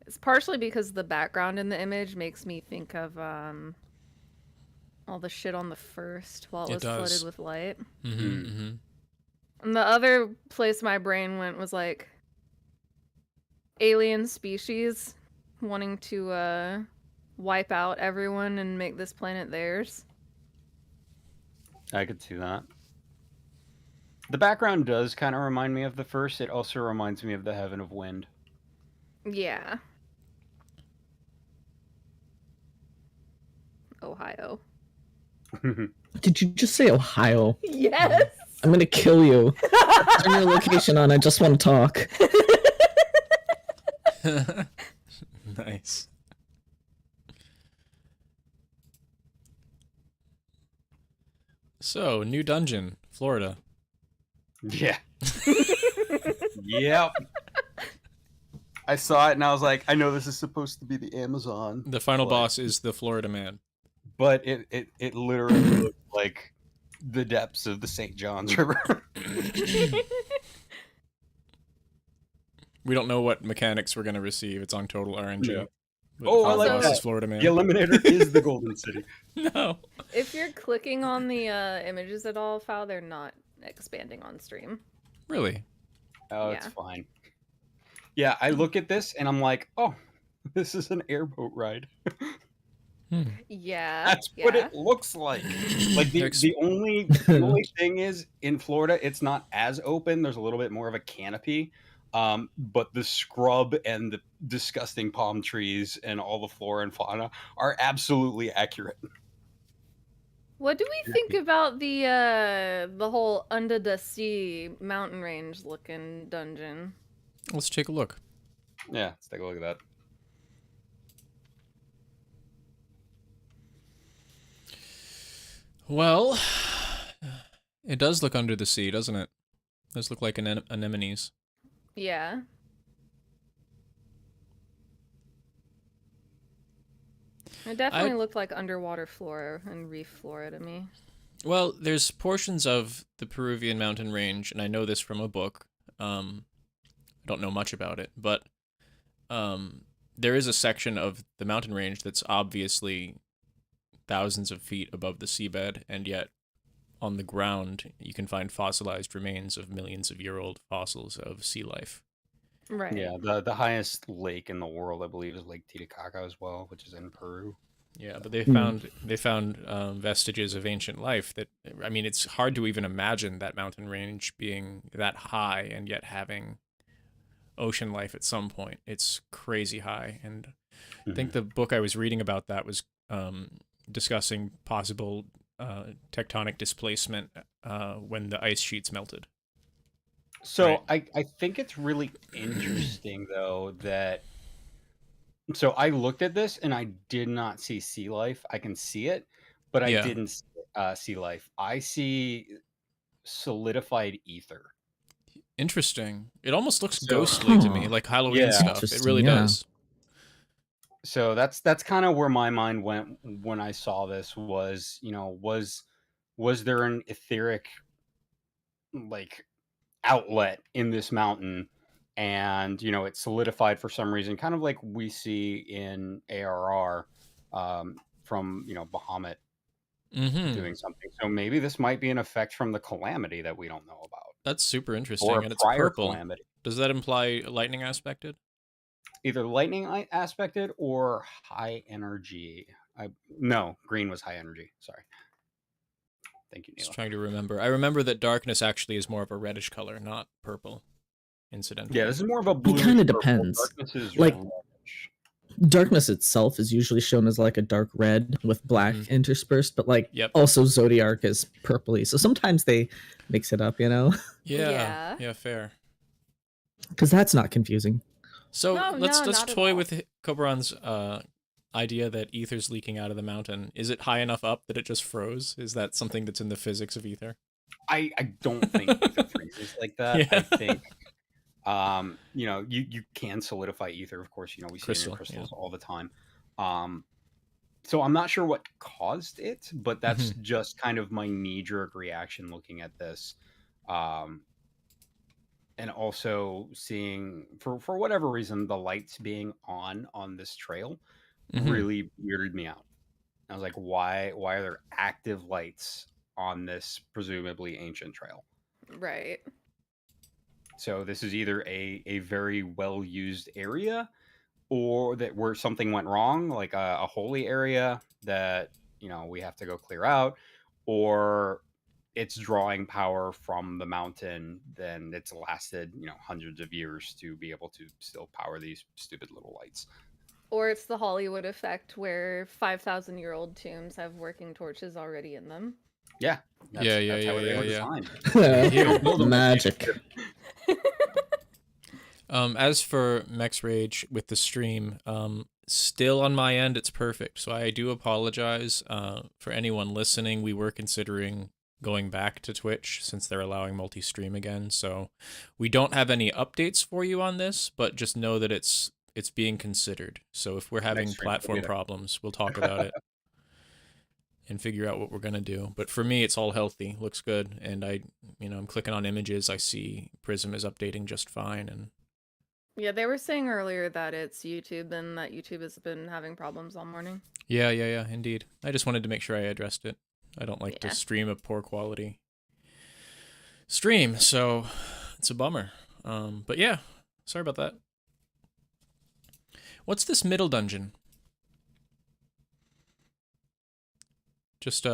S2: It's partially because the background in the image makes me think of all the shit on the first while it was flooded with light.
S1: Mm-hmm, mm-hmm.
S2: And the other place my brain went was like alien species wanting to wipe out everyone and make this planet theirs.
S4: I could see that. The background does kind of remind me of the first. It also reminds me of the Heaven of Wind.
S2: Yeah. Ohio.
S3: Did you just say Ohio?
S2: Yes.
S3: I'm gonna kill you. Turn your location on. I just want to talk.
S1: Nice. So, new dungeon, Florida.
S4: Yeah. Yep. I saw it and I was like, I know this is supposed to be the Amazon.
S1: The final boss is the Florida man.
S4: But it literally looked like the depths of the St. John's River.
S1: We don't know what mechanics we're going to receive. It's on total RNG.
S4: Yeah.
S1: But
S4: Oh,
S1: the
S4: I
S1: final
S4: like
S1: boss
S4: that.
S1: is Florida man.
S4: The Eliminator is the Golden City.
S1: No.
S2: If you're clicking on the images at all, File, they're not expanding on stream.
S1: Really?
S4: Oh, it's
S2: Yeah.
S4: fine. Yeah, I look at this and I'm like, oh, this is an airboat ride.
S2: Yeah.
S4: That's what it looks like. Like the only thing is in Florida, it's not as open. There's a little bit more of a canopy. But the scrub and the disgusting palm trees and all the flora and fauna are absolutely accurate.
S2: What do we think about the whole under the sea mountain range looking dungeon?
S1: Let's take a look.
S4: Yeah, let's take a look at that.
S1: Well, it does look under the sea, doesn't it? It does look like anemones.
S2: Yeah. It definitely looked like underwater flora and reef flora to me.
S1: Well, there's portions of the Peruvian mountain range, and I know this from a book. I don't know much about it, but there is a section of the mountain range that's obviously thousands of feet above the seabed, and yet on the ground you can find fossilized remains of millions of year-old fossils of sea life.
S2: Right.
S4: Yeah, the highest lake in the world, I believe, is Lake Titicaca as well, which is in Peru.
S1: Yeah, but they found vestiges of ancient life that, I mean, it's hard to even imagine that mountain range being that high and yet having ocean life at some point. It's crazy high, and I think the book I was reading about that was discussing possible tectonic displacement when the ice sheets melted.
S4: So right. I think it's really interesting, though, that... So I looked at this, and I did not see sea life. I can see it, but I didn't see sea life. I see solidified ether.
S1: Interesting. It almost looks ghostly to me, like Halloween stuff. It really does.
S4: So that's kind of where my mind went when I saw this. Was was there an etheric like outlet in this mountain, and it solidified for some reason, kind of like we see in ARR, from Bahamut doing something. So maybe this might be an effect from the calamity that we don't know about,
S1: That's super
S4: or
S1: interesting,
S4: a
S1: and it's
S4: prior
S1: purple.
S4: calamity.
S1: Does that imply lightning aspected?
S4: Either lightning aspected or high energy. No, green was high energy. Sorry. Thank you,
S1: Just
S4: Neela.
S1: trying to remember. I remember that darkness actually is more of a reddish color, not purple, incidentally.
S4: Yeah, this is more of a blue.
S3: It kind of depends.
S4: Darkness is
S3: Like,
S4: reddish.
S3: darkness itself is usually shown as like a dark red with black interspersed, but like
S1: Yep.
S3: also Zodiac is purpley. So sometimes they mix it up,
S1: Yeah.
S2: Yeah.
S1: Yeah, fair.
S3: Because that's not confusing.
S1: So
S2: No,
S1: let's
S2: not at
S1: toy
S2: all.
S1: with Cobran's idea that ether's leaking out of the mountain. Is it high enough up that it just froze? Is that something that's in the physics of ether?
S4: I don't think ether freezes like that.
S1: Yeah.
S4: I think you can solidify ether, of course. We see it in crystals all the time. So I'm not sure what caused it, but that's just kind of my knee-jerk reaction looking at this. And also seeing, for whatever reason, the lights being on this trail really weirded me out. I was like, why are there active lights on this presumably ancient trail?
S2: Right.
S4: So this is either a very well used area, or that where something went wrong, like a holy area that we have to go clear out, or it's drawing power from the mountain. Then it's lasted hundreds of years to be able to still power these stupid little lights.
S2: Or it's the Hollywood effect where 5,000-year-old tombs have working torches already in them.
S4: Yeah. That's how they were designed.
S3: Magic.
S1: As for Mex Rage with the stream, still on my end, it's perfect. So I do apologize for anyone listening. We were considering going back to Twitch since they're allowing multi-stream again. So we don't have any updates for you on this, but just know that it's being considered. So if we're having platform problems, we'll talk about it and figure out what we're going to do. But for me, it's all healthy, looks good. And I'm clicking on images. I see Prism is updating just fine. And
S2: yeah, they were saying earlier that it's YouTube and that YouTube has been having problems all morning.
S1: Yeah, indeed. I just wanted to make sure I addressed it. I don't like to stream a poor quality stream, so it's a bummer. But yeah, sorry about that. What's this middle dungeon? Just
S4: Void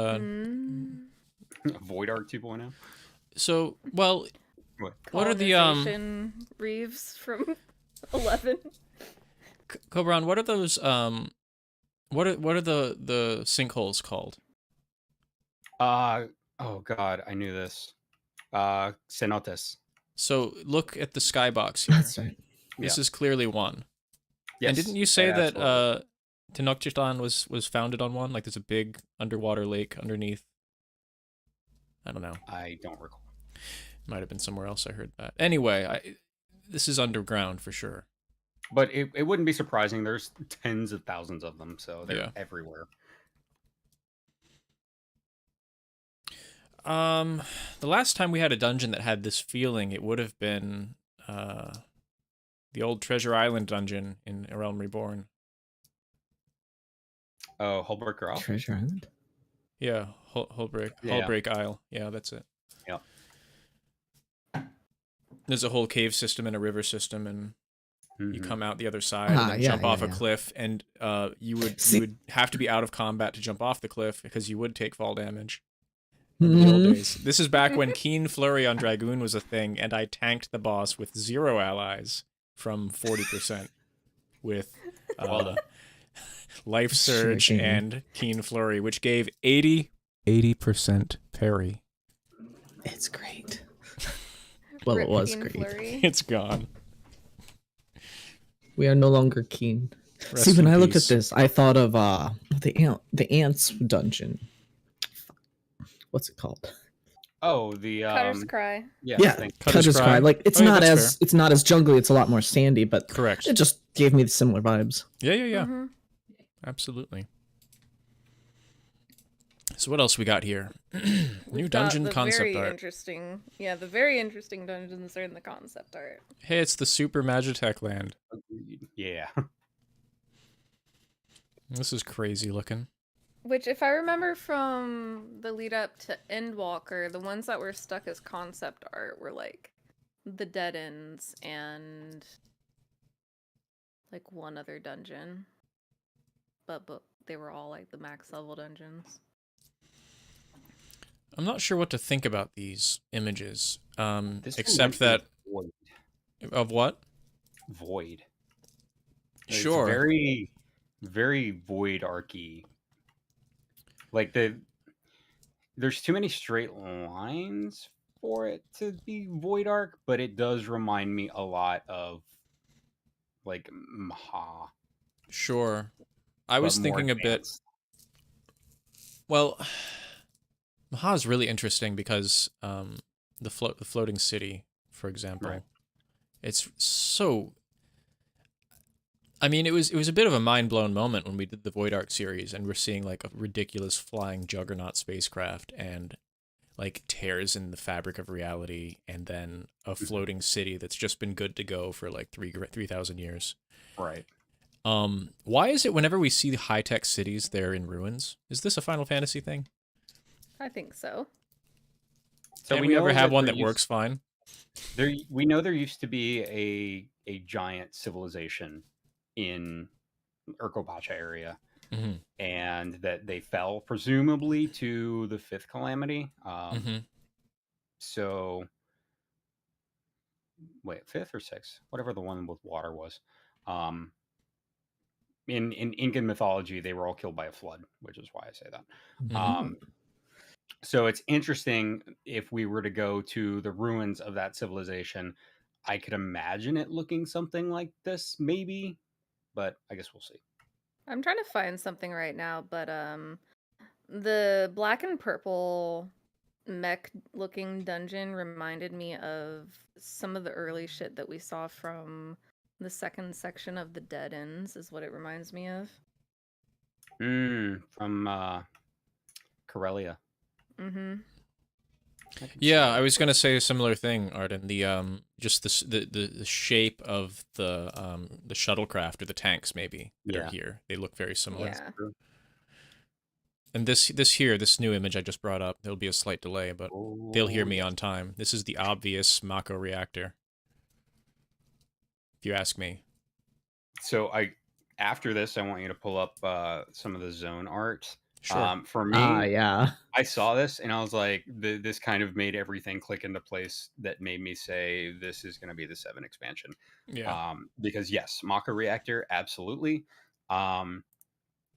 S4: Art 2.0.
S1: So, well, what are the
S2: Colonization Reeves from 11?
S1: Cobran, what are those what are the sinkholes called?
S4: Oh god, I knew this. Cenotes.
S1: So look at the skybox here.
S3: That's right.
S1: This is clearly one.
S4: Yes,
S1: and didn't you say that
S4: absolutely.
S1: Tenochtitlan was founded on one? Like there's a big underwater lake underneath. I don't know.
S4: I don't recall.
S1: Might have been somewhere else I heard that. Anyway, this is underground for sure.
S4: But it wouldn't be surprising. There's tens of thousands of them, so they're everywhere.
S1: The last time we had a dungeon that had this feeling, it would have been the old Treasure Island dungeon in A Realm Reborn.
S4: Oh, Hullbreaker Isle?
S3: Treasure Island?
S1: Yeah, Hullbreak Isle. Yeah, that's it.
S4: Yeah.
S1: There's a whole cave system and a river system, and you come out the other side and then jump off a cliff, and you would have to be out of combat to jump off the cliff because you would take fall damage. In the old days. This is back when Keen Flurry on Dragoon was a thing, and I tanked the boss with 0 allies from 40% with Life Surge and Keen Flurry, which gave 80% parry.
S3: It's great. Well, it was great.
S2: Flurry.
S1: It's gone.
S3: We are no longer keen.
S1: Rest
S3: See, when
S1: in
S3: I look
S1: peace.
S3: at this, I thought of the ants dungeon. What's it called?
S4: Oh, the
S2: Cutter's Cry.
S3: Yeah, Cutter's Cry. Like it's not as jungly. It's a lot more sandy, but
S1: correct.
S3: It just gave me the similar vibes.
S1: Yeah.
S2: Mm-hmm.
S1: Absolutely. So what else we got here? New
S2: We've got
S1: dungeon
S2: the
S1: concept
S2: very
S1: art.
S2: interesting, the very interesting dungeons are in the concept art.
S1: Hey, it's the Super Magitech land.
S4: Agreed. Yeah.
S1: This is crazy looking.
S2: Which, if I remember from the lead up to Endwalker, the ones that were stuck as concept art were like the dead ends and like one other dungeon. But they were all like the max level dungeons.
S1: I'm not sure what to think about these images.
S4: This
S1: Except
S4: reminds
S1: that
S4: me of Void.
S1: of what?
S4: Void.
S1: Sure.
S4: It's very, very Void archy. Like there's too many straight lines for it to be Void arc, but it does remind me a lot of like Maha.
S1: Sure. I was
S4: but more
S1: thinking a bit.
S4: advanced.
S1: Well, Maha is really interesting because the floating city, for example,
S4: Right.
S1: it's so. I mean, it was a bit of a mind blown moment when we did the Void Arc series, and we're seeing like a ridiculous flying juggernaut spacecraft and like tears in the fabric of reality, and then a floating city that's just been good to go for like 3,000 years.
S4: Right.
S1: Why is it whenever we see high tech cities, they're in ruins? Is this a Final Fantasy thing?
S2: I think so.
S4: So
S1: Can't we ever
S4: know
S1: have
S4: that
S1: one
S4: there
S1: that works fine?
S4: We know there used to be a giant civilization in Urkopacha area,
S1: Mm-hmm.
S4: and that they fell presumably to the fifth calamity.
S1: Mm-hmm.
S4: So wait, fifth or sixth, whatever the one with water was. Um, in Incan mythology, they were all killed by a flood, which is why I say that.
S1: Mm-hmm.
S4: So it's interesting if we were to go to the ruins of that civilization. I could imagine it looking something like this, maybe, but I guess we'll see.
S2: I'm trying to find something right now, but the black and purple mech looking dungeon reminded me of some of the early shit that we saw from the second section of the Dead Ends, is what it reminds me of.
S4: From Corellia.
S2: Mm-hmm.
S1: Yeah, I was gonna say a similar thing, Arden. The just the shape of the shuttlecraft or the tanks maybe that are here. They look very similar.
S2: Yeah.
S1: And this new image I just brought up, there'll be a slight delay, but they'll hear me on time. This is the obvious Mako reactor, if you ask me.
S4: So after this, I want you to pull up some of the zone art.
S1: Sure.
S4: For me,
S3: yeah.
S4: I saw this and I was like, this kind of made everything click into place. That made me say this is going to be the 7 expansion.
S1: Yeah.
S4: Because yes, Mako reactor, absolutely. And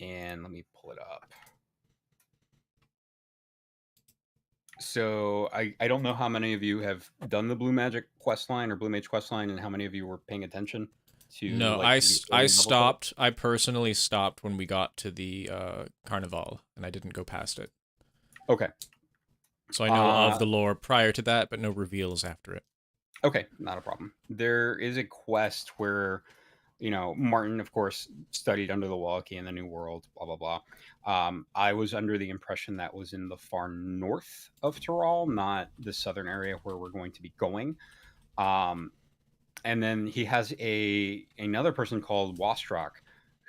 S4: let me pull it up. So I don't know how many of you have done the Blue Magic questline or Blue Mage questline, and how many of you were paying attention to.
S1: No,
S4: like,
S1: I stopped. I personally stopped when we got to the Carnival, and I didn't go past it.
S4: Okay.
S1: So I know of the lore prior to that, but no reveals after it.
S4: Okay, not a problem. There is a quest where, Martin, of course, studied under the Wallachie in the New World, blah, blah, blah. I was under the impression that was in the far north of Tyrol, not the southern area where we're going to be going. And then he has another person called Wastrock,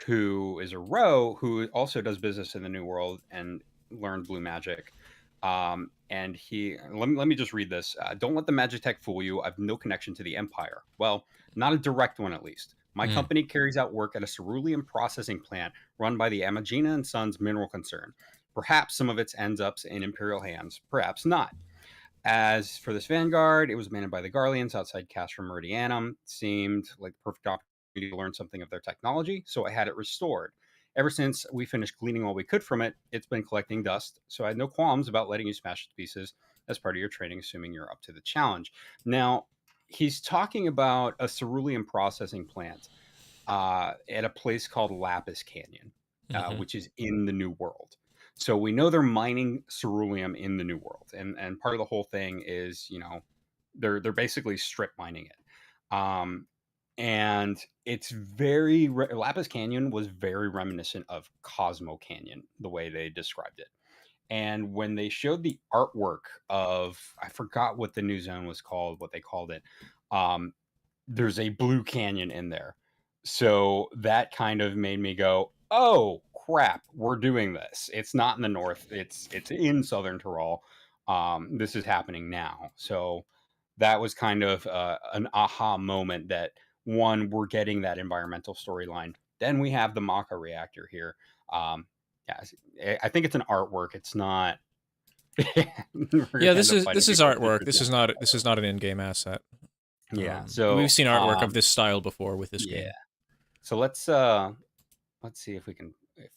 S4: who is a row who also does business in the New World and learned blue magic. And let me just read this. Don't let the Magitech fool you. I've no connection to the Empire. Well, not a direct one, at least. My company carries out work at a cerulean processing plant run by the Amagina and Sons Mineral Concern. Perhaps some of it ends up in Imperial hands. Perhaps not. As for this Vanguard, it was manned by the Garleans outside Castro Meridianum. Seemed like the perfect opportunity to learn something of their technology, so I had it restored. Ever since we finished gleaning all we could from it, it's been collecting dust, so I had no qualms about letting you smash it to pieces as part of your training, assuming you're up to the challenge. Now, he's talking about a cerulean processing plant at a place called Lapis Canyon, which is in the New World. So we know they're mining ceruleum in the New World, and part of the whole thing is, they're basically strip mining it. and it's very Lapis Canyon was very reminiscent of Cosmo Canyon, the way they described it. And when they showed the artwork of, I forgot what the new zone was called, what they called it, there's a blue canyon in there. So that kind of made me go, oh crap, we're doing this. It's not in the north, it's in southern Tyrol. This is happening now. So that was kind of an aha moment that, one, we're getting that environmental storyline. Then we have the Maka reactor here. Yeah, I think it's an artwork. It's not.
S1: Yeah, this is artwork. This is not an in-game asset.
S4: Yeah, so
S1: we've seen artwork of this style before with this game.
S4: So let's see if we can. If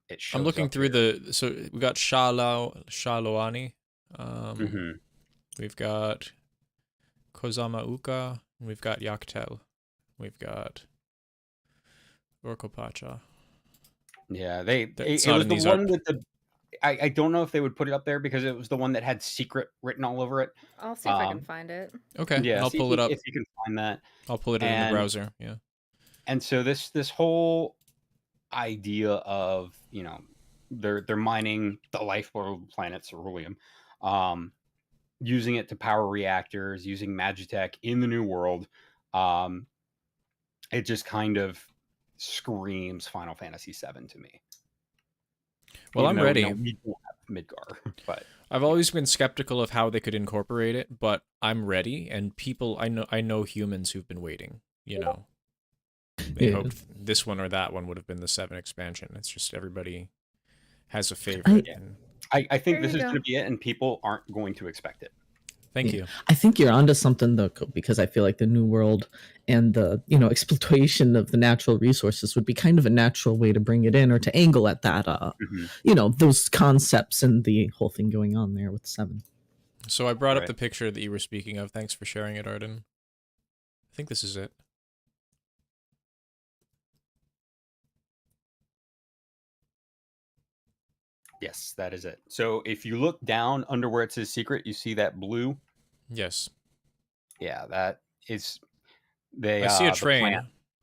S4: it shows.
S1: I'm looking through the. So we got Shaloani. We've got Kozama Uka. We've got Yaktel. We've got Orkopacha.
S4: Yeah, it was the one with the. I don't know if they would put it up there because it was the one that had secret written all over it.
S2: I'll see if I can find it.
S1: Okay, yeah, I'll pull it up
S4: if you can find that.
S1: I'll pull it in the browser. Yeah.
S4: And so this whole idea of, you know, they're mining the lifeblood of the planet, ceruleum, using it to power reactors, using Magitech in the New World. It just kind of screams Final Fantasy VII to me.
S1: Well, I'm ready.
S4: We don't have Midgar, but
S1: I've always been skeptical of how they could incorporate it, but I'm ready. And people, I know humans who've been waiting. You know, they hoped this one or that one would have been the 7 expansion. It's just everybody has a favorite.
S4: I think this is going to be it, and people aren't going to expect it.
S1: Thank you.
S3: I think you're onto something though, because I feel like the New World and the exploitation of the natural resources would be kind of a natural way to bring it in or to angle at that. Those concepts and the whole thing going on there with 7.
S1: So I brought up the picture that you were speaking of. Thanks for sharing it, Arden. I think this is it.
S4: Yes, that is it. So if you look down under where it says secret, you see that blue?
S1: Yes.
S4: Yeah, that is...
S1: I see a train.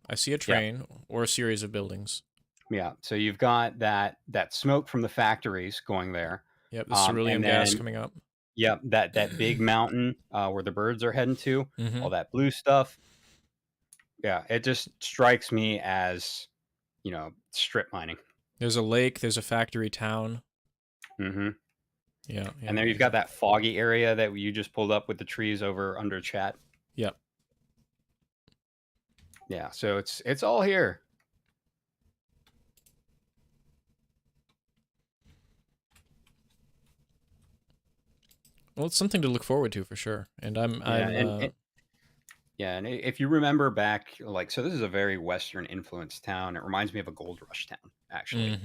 S1: I see a train or a series of buildings.
S4: Yeah, so you've got that smoke from the factories going there.
S1: Yep, the ceruleum gas coming up.
S4: Yep, that big mountain where the birds are heading to, all that blue stuff. Yeah, it just strikes me as, strip mining.
S1: There's a lake, there's a factory town.
S4: Mm-hmm.
S1: Yeah.
S4: And there you've got that foggy area that you just pulled up with the trees over under chat.
S1: Yep.
S4: Yeah, so it's all here.
S1: Well, it's something to look forward to for sure. And and
S4: if you remember back, so this is a very Western influenced town. It reminds me of a gold rush town, actually.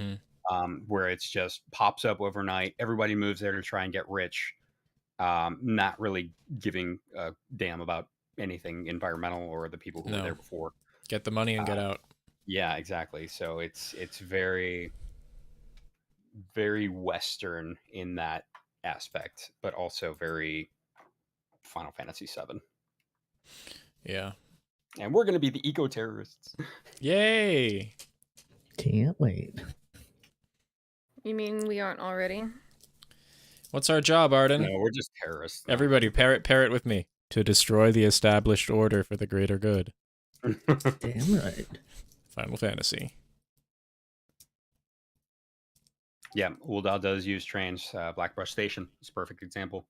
S4: Where it's just pops up overnight. Everybody moves there to try and get rich, not really giving a damn about anything environmental or the people who were there before.
S1: Get the money and get out.
S4: Yeah, exactly. So it's very, very Western in that aspect, but also very Final Fantasy VII.
S1: Yeah.
S4: And we're going to be the eco-terrorists.
S1: Yay!
S3: Can't wait.
S2: You mean we aren't already?
S1: What's our job, Arden?
S4: No, we're just terrorists.
S1: Everybody, parrot with me. To destroy the established order for the greater good.
S3: Damn right.
S1: Final Fantasy.
S4: Yeah, Uldal does use trains. Blackbrush Station is a perfect example.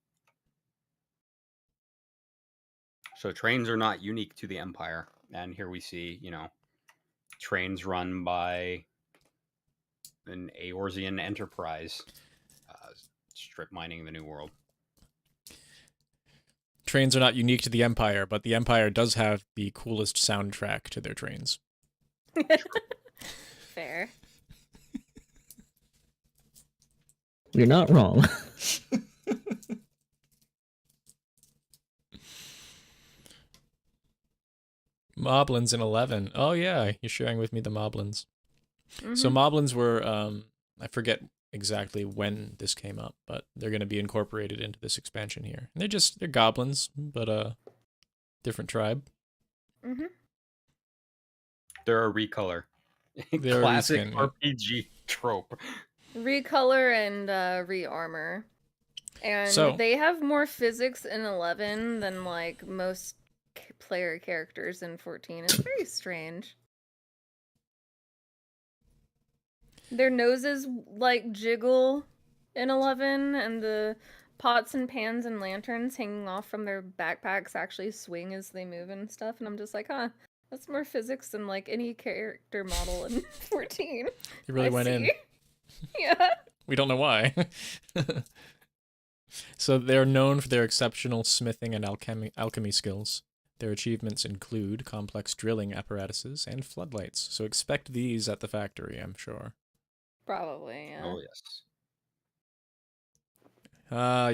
S4: So trains are not unique to the Empire. And here we see, trains run by an Eorzean enterprise, strip mining the New World.
S1: Trains are not unique to the Empire, but the Empire does have the coolest soundtrack to their trains.
S2: Fair.
S3: You're not wrong.
S1: Moblins in 11. Oh yeah, you're sharing with me the Moblins. So Moblins were, I forget exactly when this came up, but they're going to be incorporated into this expansion here. And they're goblins, but different tribe.
S4: They're a recolor.
S1: They're a
S4: Classic
S1: reskin, yeah.
S4: RPG trope.
S2: Recolor and re-armor. And
S1: So-
S2: they have more physics in 11 than like most player characters in 14. It's very strange. Their noses like jiggle in 11, and the pots and pans and lanterns hanging off from their backpacks actually swing as they move and stuff. And I'm just like, huh, that's more physics than like any character model in 14.
S1: They really went in.
S2: Yeah.
S1: We don't know why. So they're known for their exceptional smithing and alchemy skills. Their achievements include complex drilling apparatuses and floodlights. So expect these at the factory, I'm sure.
S2: Probably, yeah.
S4: Oh yes.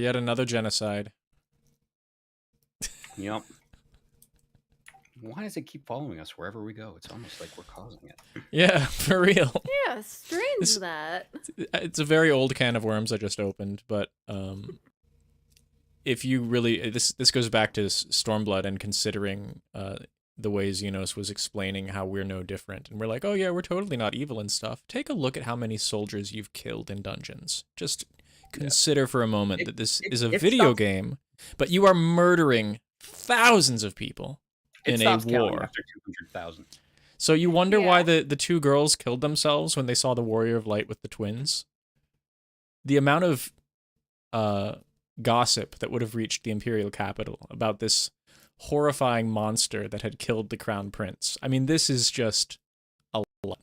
S1: Yet another genocide.
S4: Yep. Why does it keep following us wherever we go? It's almost like we're causing it.
S1: Yeah, for real.
S2: Yeah, strange that.
S1: It's a very old can of worms I just opened, but if you really this goes back to Stormblood and considering the way Xenos was explaining how we're no different, and we're like, oh yeah, we're totally not evil and stuff. Take a look at how many soldiers you've killed in dungeons. Just consider for a moment that this is a video game, but you are murdering thousands of people in a war.
S4: After 200,000.
S1: So you wonder why
S2: Yeah.
S1: the two girls killed themselves when they saw the Warrior of Light with the twins? The amount of gossip that would have reached the Imperial capital about this horrifying monster that had killed the Crown Prince. I mean, this is just a lot.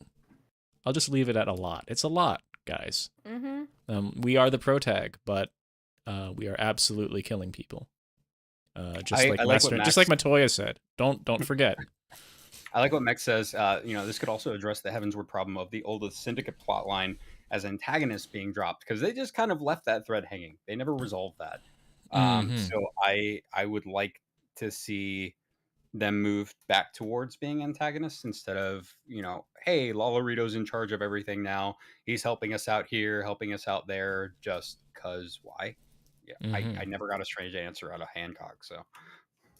S1: I'll just leave it at a lot. It's a lot, guys.
S2: Mm-hmm.
S1: We are the protag, but we are absolutely killing people. Just
S4: I
S1: like
S4: like what
S1: Master,
S4: Max-
S1: just like Matoya said. Don't forget.
S4: I like what Mech says. This could also address the Heavensward problem of the oldest Syndicate plotline as antagonists being dropped, because they just kind of left that thread hanging. They never resolved that. So I would like to see them move back towards being antagonists instead of, hey, Lolarito's in charge of everything now. He's helping us out here, helping us out there, just because why? Yeah, I never got a strange answer out of Hancock, so.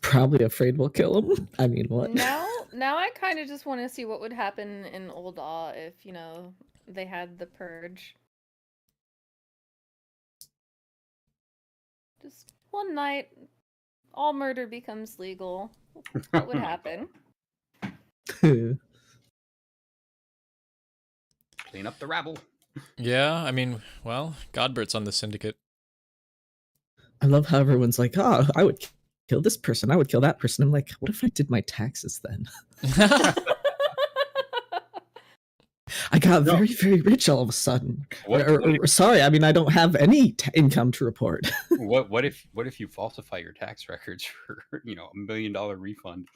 S3: Probably afraid we'll kill him. I mean, what?
S2: Now I kind of just want to see what would happen in Old Awe if, they had the purge. Just one night, all murder becomes legal. What would happen?
S4: Clean up the rabble.
S1: Yeah, I mean, well, Godbert's on the Syndicate.
S3: I love how everyone's like, oh, I would kill this person. I would kill that person. I'm like, what if I did my taxes then? I got very, very rich all of a sudden. Sorry, I mean, I don't have any income to report.
S4: What if you falsify your tax records for $1 million refund?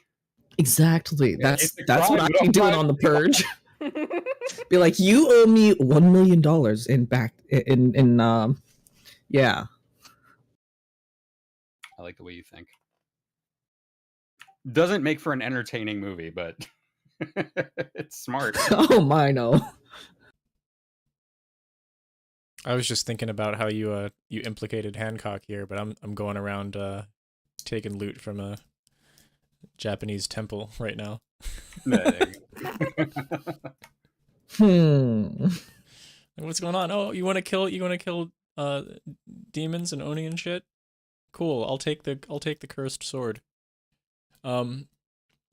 S3: Exactly.
S4: Yeah,
S3: That's
S4: it's a
S3: what
S4: crime,
S3: I've been doing on the purge. Be like, you owe me $1 million yeah.
S4: I like the way you think. Doesn't make for an entertaining movie, but it's smart.
S3: Oh my, no.
S1: I was just thinking about how you implicated Hancock here, but I'm going around taking loot from a Japanese temple right now. What's going on? Oh, you want to kill demons and Oni and shit? Cool. I'll take the cursed sword.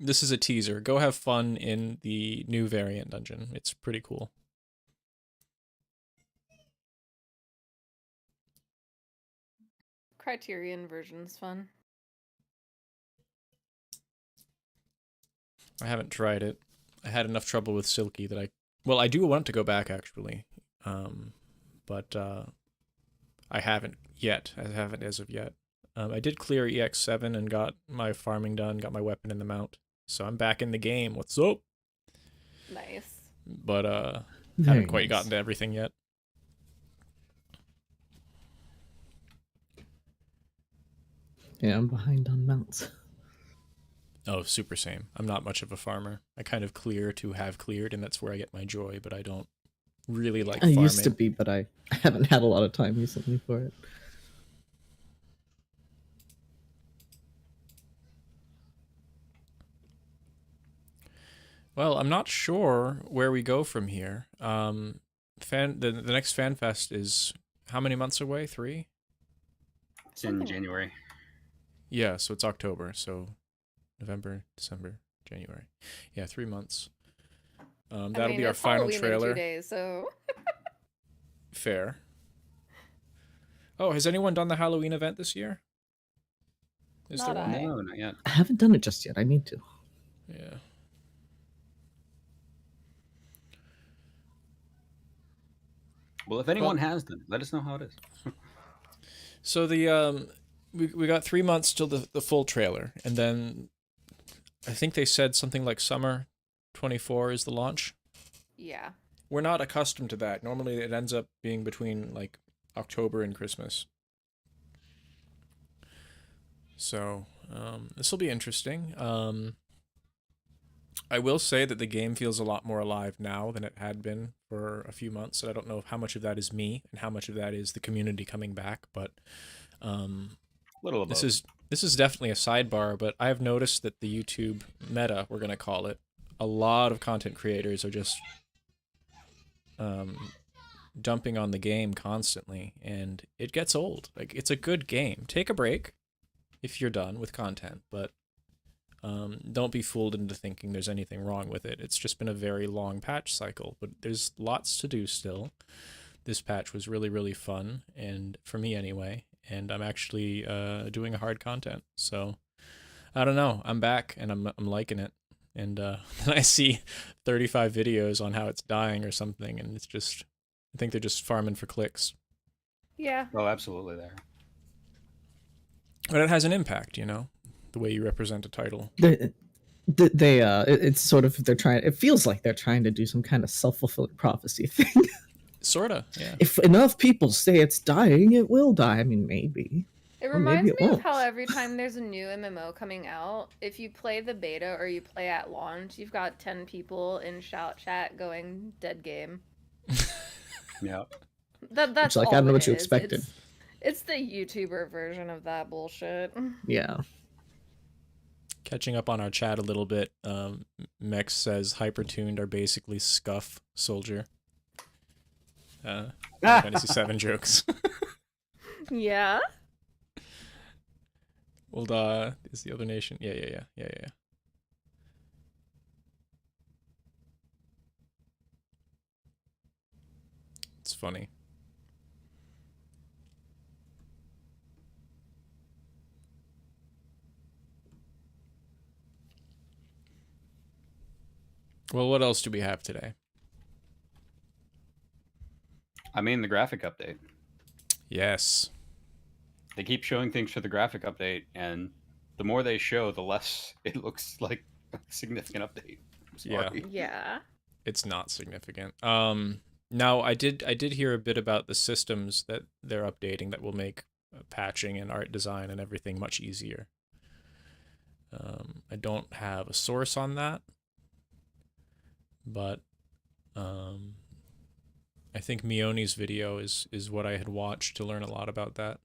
S1: This is a teaser. Go have fun in the new variant dungeon. It's pretty cool.
S2: Criterion version's fun.
S1: I haven't tried it. I had enough trouble with Silky that I do want to go back actually. But I haven't yet. I haven't as of yet. I did clear EX7 and got my farming done, got my weapon in the mount. So I'm back in the game. What's up?
S2: Nice.
S1: But haven't quite gotten to everything yet.
S3: Yeah, I'm behind on mounts.
S1: Oh, super same. I'm not much of a farmer. I kind of clear to have cleared, and that's where I get my joy, but I don't really like farming.
S3: I used to be, but I haven't had a lot of time recently for it.
S1: Well, I'm not sure where we go from here. The next FanFest is how many months away? 3?
S4: It's in
S2: Something like
S4: January.
S1: Yeah, so it's October. So November, December, January. Yeah, 3 months. That'll be our
S2: it's
S1: final
S2: Halloween
S1: trailer.
S2: in 2 days, so
S1: Fair. Oh, has anyone done the Halloween event this year? Is
S2: Not
S1: there one?
S2: I.
S4: No, not yet.
S3: I haven't done it just yet. I need to.
S1: Yeah.
S4: Well, if anyone has them, let us know how it is.
S1: So the we got 3 months till the full trailer, and then I think they said something like summer 24 is the launch.
S2: yeah.
S1: We're not accustomed to that. Normally it ends up being between like October and Christmas. So this will be interesting. I will say that the game feels a lot more alive now than it had been for a few months. And I don't know how much of that is me and how much of that is the community coming back. But
S4: Little of
S1: this
S4: both.
S1: is definitely a sidebar. But I've noticed that the YouTube meta, we're gonna call it, a lot of content creators are just dumping on the game constantly, and it gets old. Like, it's a good game. Take a break if you're done with content, but don't be fooled into thinking there's anything wrong with it. It's just been a very long patch cycle, but there's lots to do still. This patch was really, really fun, and for me anyway, and I'm actually doing hard content. So I don't know. I'm back, and I'm liking it. And then I see 35 videos on how it's dying or something, and it's just, I think they're just farming for clicks.
S2: Yeah.
S4: Oh, absolutely there.
S1: But it has an impact, you know, the way you represent a title.
S3: It's sort of, they're trying, it feels like they're trying to do some kind of self-fulfilling prophecy thing.
S1: Sorta, yeah.
S3: If enough people say it's dying, it will die. I mean, maybe.
S2: It
S3: Or maybe
S2: reminds
S3: it
S2: me of
S3: won't.
S2: how every time there's a new MMO coming out, if you play the beta or you play at launch, you've got 10 people in shout chat going dead game.
S4: Yeah.
S2: That's
S3: Like,
S2: all
S3: I don't know
S2: it
S3: what you
S2: is.
S3: expected.
S2: It's the YouTuber version of that bullshit.
S3: Yeah.
S1: Catching up on our chat a little bit, Mex says Hypertuned are basically Scuff Soldier. Fantasy 7 jokes.
S2: Yeah.
S1: Well, is the other nation? Yeah. It's funny. Well, what else do we have today?
S4: I mean, the graphic update.
S1: Yes.
S4: They keep showing things for the graphic update, and the more they show, the less it looks like a significant update. I'm sorry.
S2: Yeah.
S1: It's not significant. Now I did hear a bit about the systems that they're updating that will make patching and art design and everything much easier. I don't have a source on that, but I think Mioni's video is what I had watched to learn a lot about that.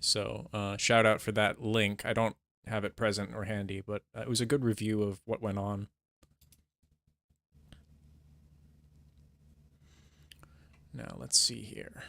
S1: So shout out for that link. I don't have it present or handy, but it was a good review of what went on. Now let's see here.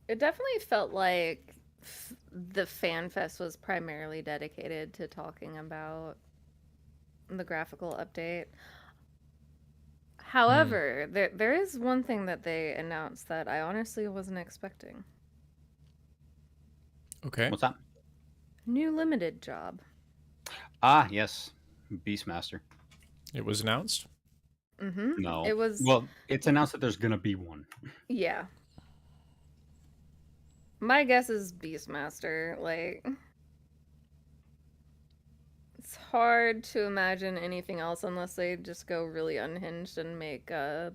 S2: It definitely felt like the FanFest was primarily dedicated to talking about the graphical update. However, there is one thing that they announced that I honestly wasn't expecting.
S1: Okay.
S4: What's that?
S2: New limited job.
S4: Ah, yes. Beastmaster.
S1: It was announced?
S2: Mm-hmm.
S4: No.
S2: It was...
S4: Well, it's announced that there's going to be one.
S2: Yeah. My guess is Beastmaster, like... It's hard to imagine anything else unless they just go really unhinged and make a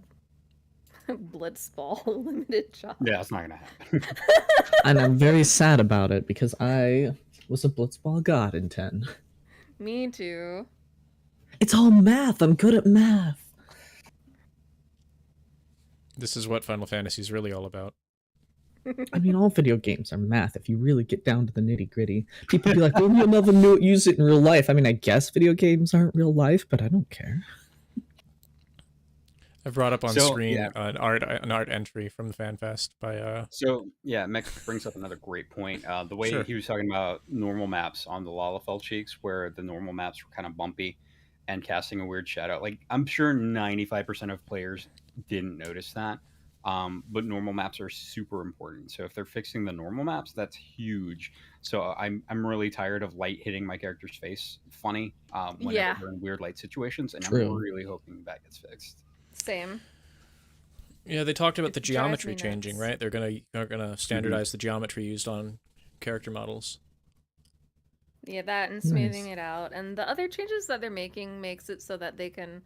S2: Blitzball limited shop.
S4: Yeah, it's not gonna happen.
S3: And I'm very sad about it because I was a Blitzball god in 10.
S2: Me too.
S3: It's all math. I'm good at math.
S1: This is what Final Fantasy is really all about.
S3: I mean, all video games are math if you really get down to the nitty gritty. People be like, well, you'll never use it in real life. I mean, I guess video games aren't real life, but I don't care.
S1: I brought up on
S4: So,
S1: screen
S4: yeah.
S1: an art entry from the FanFest by
S4: So yeah, Mech brings up another great point. The way
S1: Sure.
S4: he was talking about normal maps on the Lalafell cheeks, where the normal maps were kind of bumpy and casting a weird shadow. Like I'm sure 95% of players didn't notice that. But normal maps are super important. So if they're fixing the normal maps, that's huge. So I'm really tired of light hitting my character's face funny whenever
S2: Yeah.
S4: they're in weird light situations, and
S3: True.
S4: I'm really hoping that gets fixed.
S2: Same.
S1: Yeah, they talked about
S2: It
S1: the
S2: drives
S1: geometry
S2: me
S1: changing,
S2: nuts.
S1: right? They're gonna standardize the geometry used on character models.
S2: Yeah, that and smoothing it out. And the other changes that they're making makes it so that they can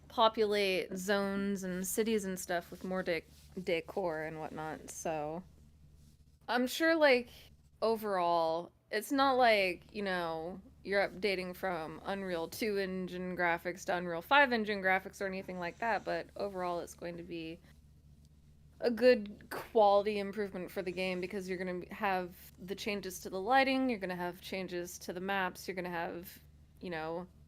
S2: populate zones and cities and stuff with more decor and whatnot. So I'm sure, like, overall, it's not like, you're updating from Unreal 2 engine graphics to Unreal 5 engine graphics or anything like that, but overall it's going to be a good quality improvement for the game because you're going to have the changes to the lighting, you're going to have changes to the maps, you're going to have,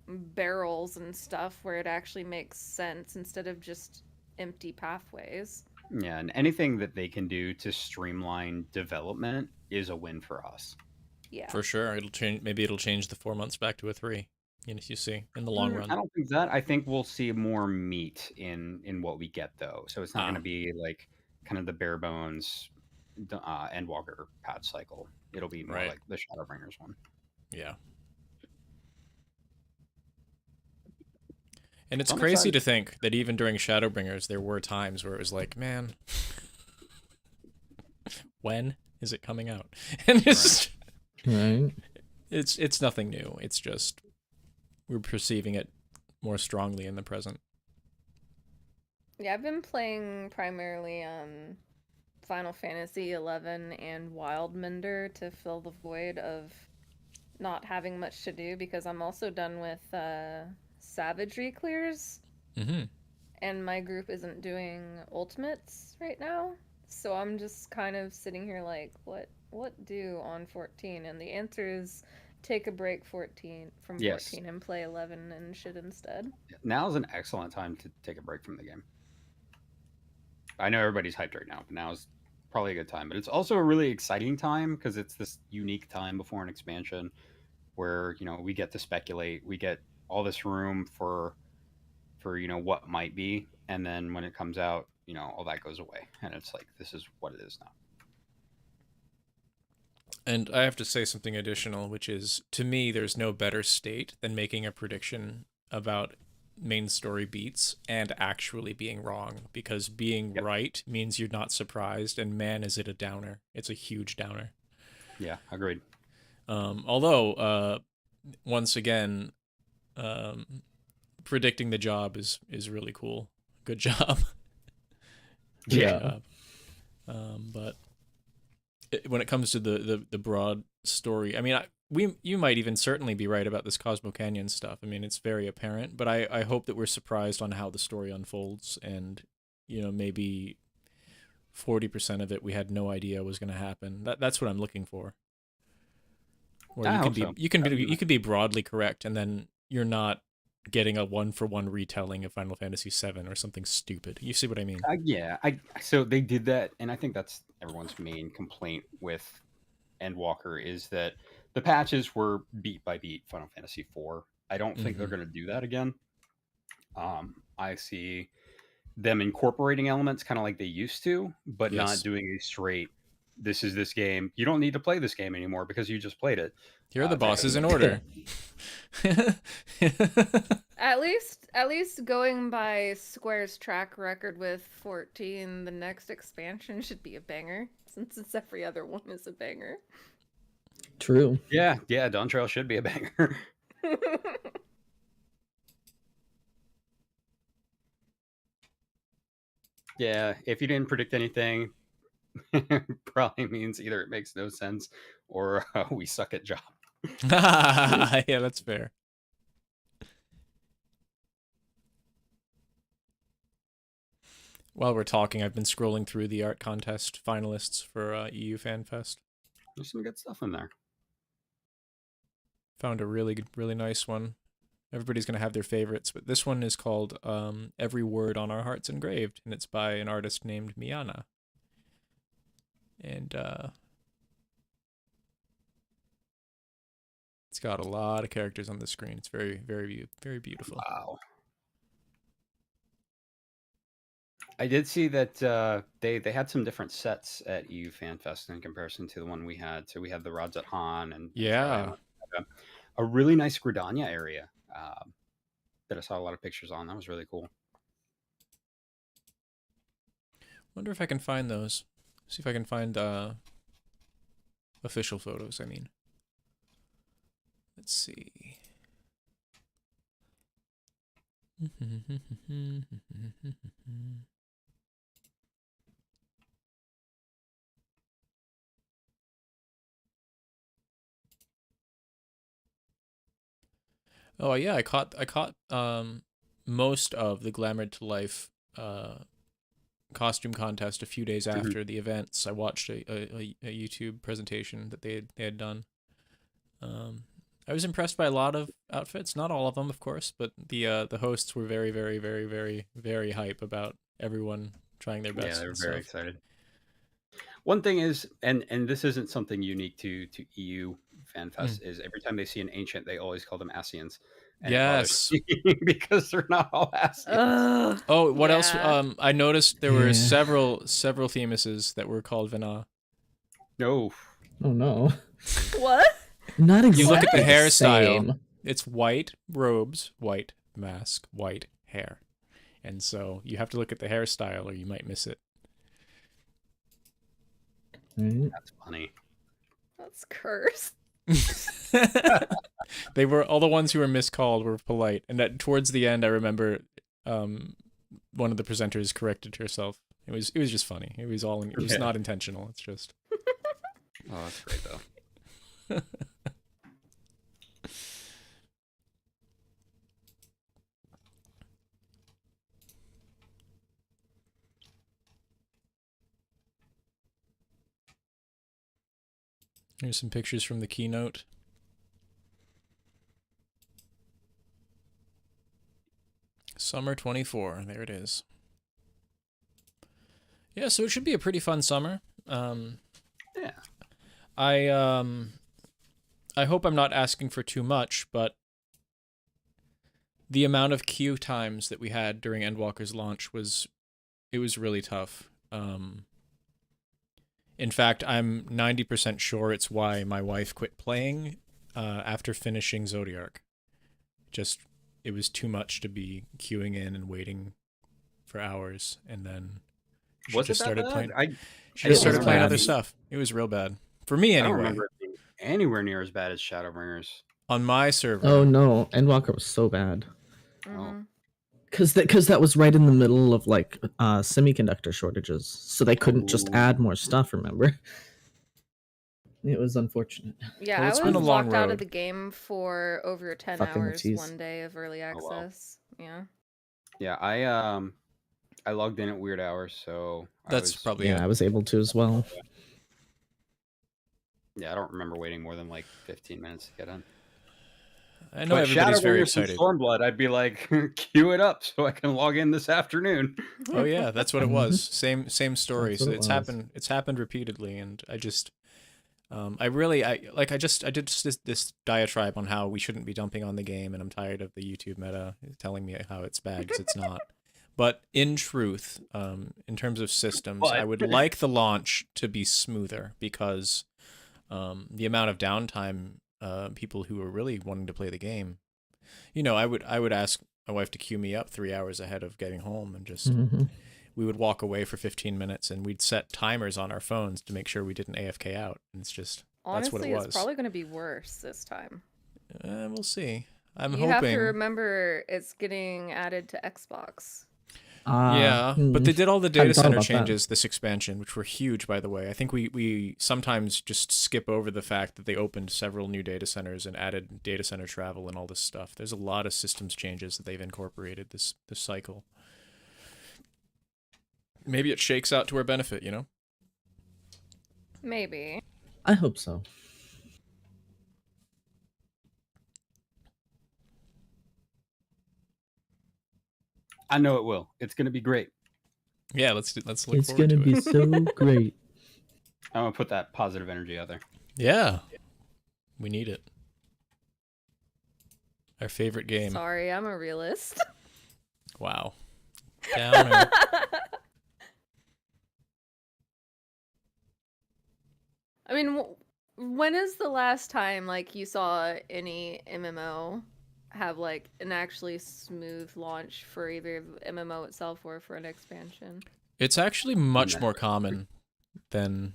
S2: barrels and stuff where it actually makes sense instead of just empty pathways.
S4: Yeah, and anything that they can do to streamline development is a win for us.
S2: Yeah.
S1: For sure, it'll change. Maybe it'll change the 4 months back to a 3. You see, in the long run.
S4: I don't think that. I think we'll see more meat in what we get though. So it's not going to be like kind of the bare bones Endwalker patch cycle. It'll be more
S1: Right.
S4: like the Shadowbringers one.
S1: Yeah. And it's
S4: I'm
S1: crazy
S4: excited.
S1: to think that even during Shadowbringers, there were times where it was like, man, when is it coming out? And
S3: Right.
S1: it's nothing new. It's just we're perceiving it more strongly in the present.
S2: Yeah, I've been playing primarily Final Fantasy XI and Wildmender to fill the void of not having much to do because I'm also done with Savagery clears.
S1: Mm-hmm.
S2: And my group isn't doing ultimates right now. So I'm just kind of sitting here like, what do on 14? And the answer is take a break from 14 and play 11 and shit instead.
S4: Now is an excellent time to take a break from the game. I know everybody's hyped right now, but now is probably a good time. But it's also a really exciting time because it's this unique time before an expansion where, we get to speculate. We get all this room for what might be. And then when it comes out, all that goes away. And it's like, this is what it is now.
S1: And I have to say something additional, which is, to me, there's no better state than making a prediction about main story beats and actually being wrong, because being right means you're not surprised, and man, is it a downer. It's a huge downer.
S4: Yeah, agreed.
S1: Although, once again, predicting the job is really cool. Good job.
S3: Yeah.
S1: But when it comes to the broad story, I mean, you might even certainly be right about this Cosmo Canyon stuff. I mean, it's very apparent, but I hope that we're surprised on how the story unfolds, and maybe 40% of it we had no idea was going to happen. That's what I'm looking for. Where you can be broadly correct, and then you're not getting a 1-for-1 retelling of Final Fantasy VII or something stupid. You see what I mean?
S4: So they did that, and I think that's everyone's main complaint with Endwalker is that the patches were beat by beat Final Fantasy IV. I don't think they're going to do that again. I see them incorporating elements kind of like they used to, but not doing a straight, this is this game. You don't need to play this game anymore because you just played it.
S1: Here are the bosses in order.
S2: At least going by Square's track record with 14, the next expansion should be a banger, since it's every other one is a banger.
S3: True.
S4: Yeah, Dawn Trail should be a banger. Yeah, if you didn't predict anything, probably means either it makes no sense or we suck at job.
S1: Yeah, that's fair. While we're talking, I've been scrolling through the art contest finalists for EU Fanfest.
S4: There's some good stuff in there.
S1: Found a really nice one. Everybody's gonna have their favorites, but this one is called "Every Word on Our Hearts Engraved," and it's by an artist named Miana. And it's got a lot of characters on the screen. It's very beautiful.
S4: Wow. I did see that they had some different sets at EU FanFest in comparison to the one we had. So we had the Rods at Han and
S1: Yeah.
S4: a really nice Gridania area that I saw a lot of pictures on. That was really cool.
S1: Wonder if I can find those. See if I can find official photos, I mean. Let's see. Oh yeah, I caught most of the Glamored to Life costume contest a few days after the events. I watched a YouTube presentation that they had done. I was impressed by a lot of outfits, not all of them, of course, but the hosts were very hype about everyone trying their best.
S4: Yeah, they were very excited. One thing is, and this isn't something unique to EU FanFest, is every time they see an ancient, they always call them Asians.
S1: Yes,
S4: because they're not all Asians.
S1: Oh, what else? I noticed there were several Themuses that were called Vana.
S4: No.
S3: Oh no.
S2: What?
S3: Not exactly.
S1: You look at the hairstyle.
S3: Same.
S1: It's white robes, white mask, white hair, and so you have to look at the hairstyle, or you might miss it.
S4: That's funny.
S2: That's cursed.
S1: They were all the ones who were miscalled were polite, and towards the end, I remember one of the presenters corrected herself. It was just funny. It was not intentional. It's just.
S4: Oh, that's great though.
S1: Here's some pictures from the keynote. Summer 24, there it is. Yeah, so it should be a pretty fun summer.
S4: Yeah.
S1: I hope I'm not asking for too much, but the amount of queue times that we had during Endwalker's launch was really tough. In fact, I'm 90% sure it's why my wife quit playing after finishing Zodiark. It was too much to be queuing in and waiting for hours, and then she just started playing. She just started playing other stuff. It was real bad for me, anyway.
S4: I don't remember it being anywhere near as bad as Shadowbringers
S1: on my server.
S3: Oh no, Endwalker was so bad.
S2: Mm-hmm.
S3: Because that was right in the middle of like semiconductor shortages, so they couldn't just add more stuff. Remember, it was unfortunate.
S2: Yeah,
S1: Well, it's
S2: I
S1: been
S2: was
S1: a long
S2: locked out
S1: road.
S2: of the game for over 10
S3: Fucking
S2: hours
S3: cheese.
S2: one day of early access. Yeah.
S4: Yeah, I logged in at weird hours, so
S1: That's probably
S3: I was able to as well.
S4: Yeah, I don't remember waiting more than like 15 minutes to get in.
S1: I know everybody's very excited.
S4: Stormblood, I'd be like, queue it up so I can log in this afternoon.
S1: Oh yeah, that's what it was. Same story.
S3: That's
S1: So
S3: what
S1: it's
S3: it was.
S1: happened. It's happened repeatedly, and I just, I did just this diatribe on how we shouldn't be dumping on the game, and I'm tired of the YouTube meta telling me how it's bad because it's not. But in truth, in terms of systems, I would like the launch to be smoother because the amount of downtime. People who are really wanting to play the game, I would ask my wife to queue me up 3 hours ahead of getting home, and just we would walk away for 15 minutes, and we'd set timers on our phones to make sure we didn't AFK out. And it's just
S2: Honestly,
S1: that's what it was.
S2: It's probably going to be worse this time.
S1: We'll see. I'm
S2: You have to
S1: hoping.
S2: remember it's getting added to Xbox.
S1: Yeah, but they did all the data
S3: hadn't thought
S1: center
S3: about that.
S1: changes this expansion, which were huge, by the way. I think we sometimes just skip over the fact that they opened several new data centers and added data center travel and all this stuff. There's a lot of systems changes that they've incorporated this cycle. Maybe it shakes out to our benefit, you know?
S2: Maybe.
S3: I hope so.
S4: I know it will. It's going to be great.
S1: Yeah, let's look
S3: It's
S1: forward
S3: gonna
S1: to
S3: be
S1: it.
S3: so great.
S4: I'm going to put that positive energy out there.
S1: Yeah, we need it. Our favorite game.
S2: Sorry, I'm a realist.
S1: Wow. Downer.
S2: I mean, when is the last time like you saw any MMO have like an actually smooth launch for either the MMO itself or for an expansion?
S1: It's actually much more common than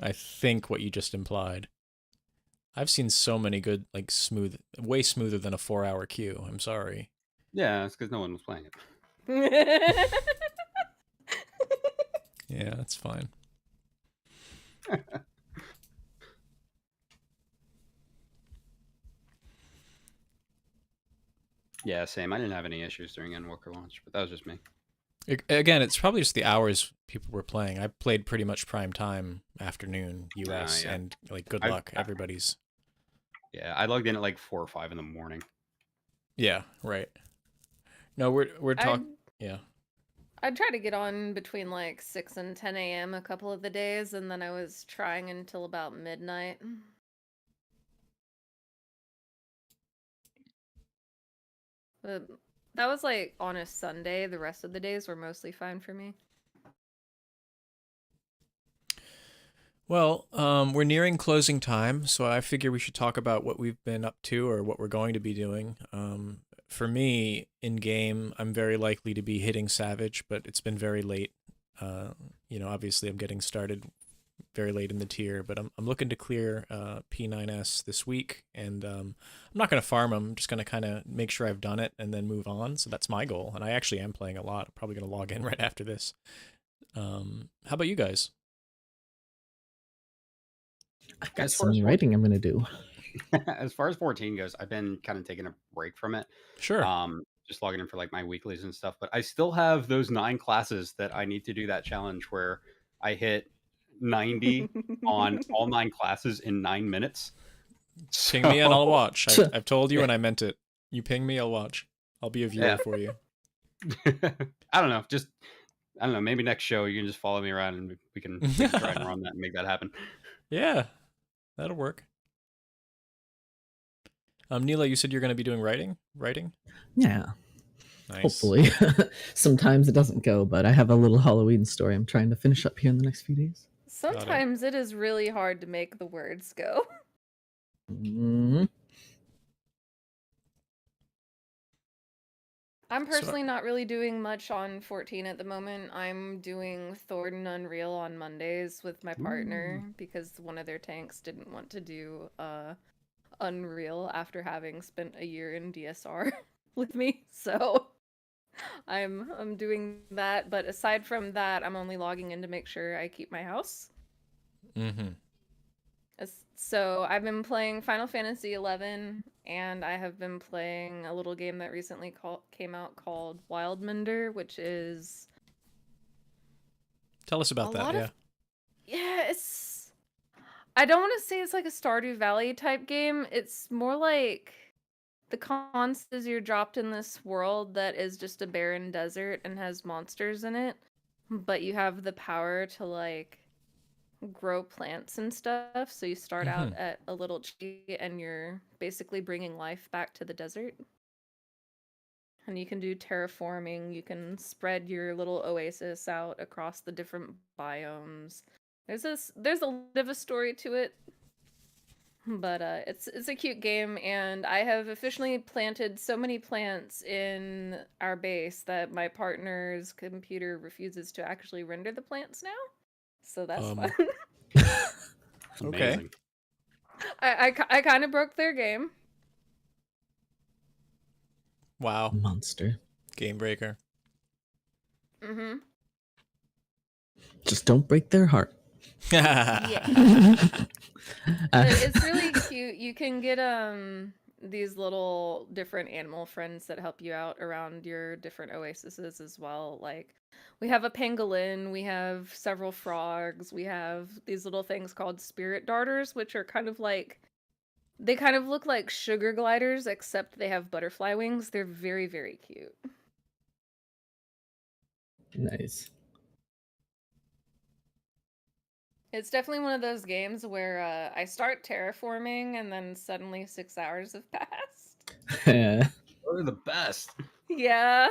S1: I think what you just implied. I've seen so many good, like smooth, way smoother than a 4-hour queue. I'm sorry.
S4: Yeah, it's because no one was playing it.
S1: Yeah, that's fine.
S4: Yeah, same. I didn't have any issues during Endwalker launch, but that was just me.
S1: Again, it's probably just the hours people were playing. I played pretty much prime time afternoon US,
S4: yeah.
S1: and like good luck, everybody's.
S4: Yeah, I logged in at like 4 or 5 in the morning.
S1: Yeah, right. No, we're talking. Yeah.
S2: I'd try to get on between like 6 and 10 a.m. a couple of the days, and then I was trying until about midnight. But that was like on a Sunday. The rest of the days were mostly fine for me.
S1: Well, we're nearing closing time, so I figure we should talk about what we've been up to or what we're going to be doing. For me, in game, I'm very likely to be hitting Savage, but it's been very late. Obviously, I'm getting started very late in the tier, but I'm looking to clear P9S this week, and I'm not going to farm them. I'm just going to kind of make sure I've done it and then move on. So that's my goal, and I actually am playing a lot. I'm probably going to log in right after this. How about you guys?
S3: I've got some writing I'm gonna do.
S4: As far as 14 goes, I've been kind of taking a break from it.
S1: Sure.
S4: Just logging in for like my weeklies and stuff, but I still have those 9 classes that I need to do that challenge where I hit 90 on all 9 classes in 9 minutes.
S1: Ping me and I'll watch. I've told you and I meant it. You ping me, I'll watch. I'll be a viewer for you.
S4: I don't know. Maybe next show you can just follow me around and we can try and run that and make that happen.
S1: Yeah, that'll work. Neela, you said you're going to be doing writing?
S3: Yeah.
S1: Nice.
S3: Hopefully. Sometimes it doesn't go, but I have a little Halloween story I'm trying to finish up here in the next few days.
S2: Sometimes it is really hard to make the words go.
S3: Mm-hmm.
S2: I'm personally not really doing much on 14 at the moment. I'm doing Thornton Unreal on Mondays with my partner because one of their tanks didn't want to do Unreal after having spent a year in DSR with me. So I'm doing that, but aside from that, I'm only logging in to make sure I keep my house.
S1: Mm-hmm.
S2: So I've been playing Final Fantasy XI, and I have been playing a little game that recently came out called Wildmender, which is...
S1: Tell us about that,
S2: Yeah, it's... I don't want to say it's like a Stardew Valley type game. It's more like the concept is you're dropped in this world that is just a barren desert and has monsters in it, but you have the power to like grow plants and stuff. So you start out at a little tree and you're basically bringing life back to the desert. And you can do terraforming. You can spread your little oasis out across the different biomes. There's a bit of a story to it, but it's a cute game, and I have officially planted so many plants in our base that my partner's computer refuses to actually render the plants now. So that's fun.
S1: Okay.
S4: Amazing.
S2: I kind of broke their game.
S1: Wow.
S3: Monster.
S1: Game breaker.
S2: Mm-hmm.
S3: Just don't break their heart.
S2: Yeah.
S3: Uh,
S2: But it's really cute. You can get these little different animal friends that help you out around your different oases as well. Like we have a pangolin, we have several frogs, we have these little things called spirit darters, which are kind of like they kind of look like sugar gliders, except they have butterfly wings. They're very, very cute.
S3: nice.
S2: It's definitely one of those games where I start terraforming and then suddenly 6 hours have passed.
S3: Yeah.
S4: Those are the best.
S2: Yeah.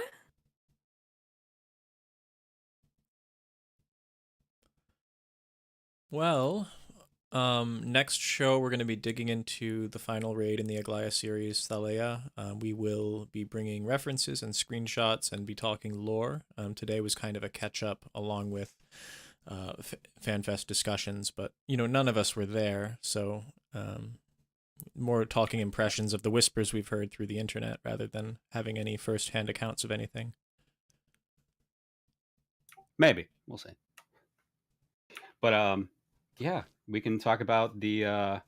S1: Well, next show we're going to be digging into the final raid in the Aglaia series, Thalea. We will be bringing references and screenshots and be talking lore. Today was kind of a catch-up along with FanFest discussions, but, none of us were there, so more talking impressions of the whispers we've heard through the internet rather than having any first-hand accounts of anything.
S4: Maybe. We'll see. But yeah, we can talk about the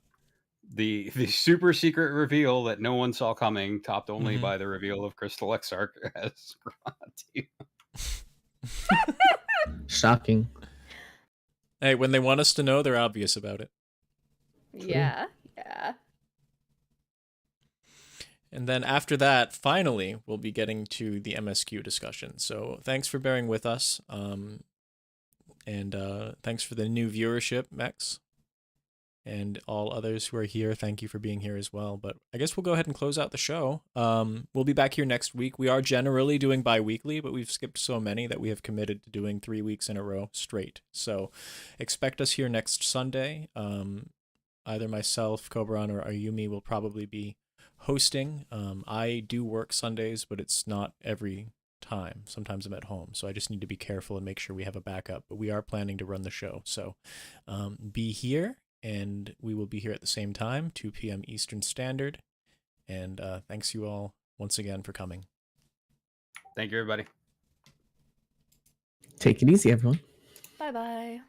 S4: super secret reveal that no one saw coming, topped only by the reveal of Crystal Exarch as Granati.
S3: Shocking.
S1: Hey, when they want us to know, they're obvious about it.
S2: Yeah. Yeah.
S1: And then after that, finally, we'll be getting to the MSQ discussion. So thanks for bearing with us. And thanks for the new viewership, Mex. And all others who are here, thank you for being here as well. But I guess we'll go ahead and close out the show. We'll be back here next week. We are generally doing bi-weekly, but we've skipped so many that we have committed to doing 3 weeks in a row straight. So expect us here next Sunday. Either myself, Kobran, or Ayumi will probably be hosting. I do work Sundays, but it's not every time. Sometimes I'm at home, so I just need to be careful and make sure we have a backup. But we are planning to run the show, so be here, and we will be here at the same time, 2 p.m. Eastern Standard. And thanks you all once again for coming.
S4: Thank you, everybody.
S3: Take it easy, everyone.
S2: Bye-bye.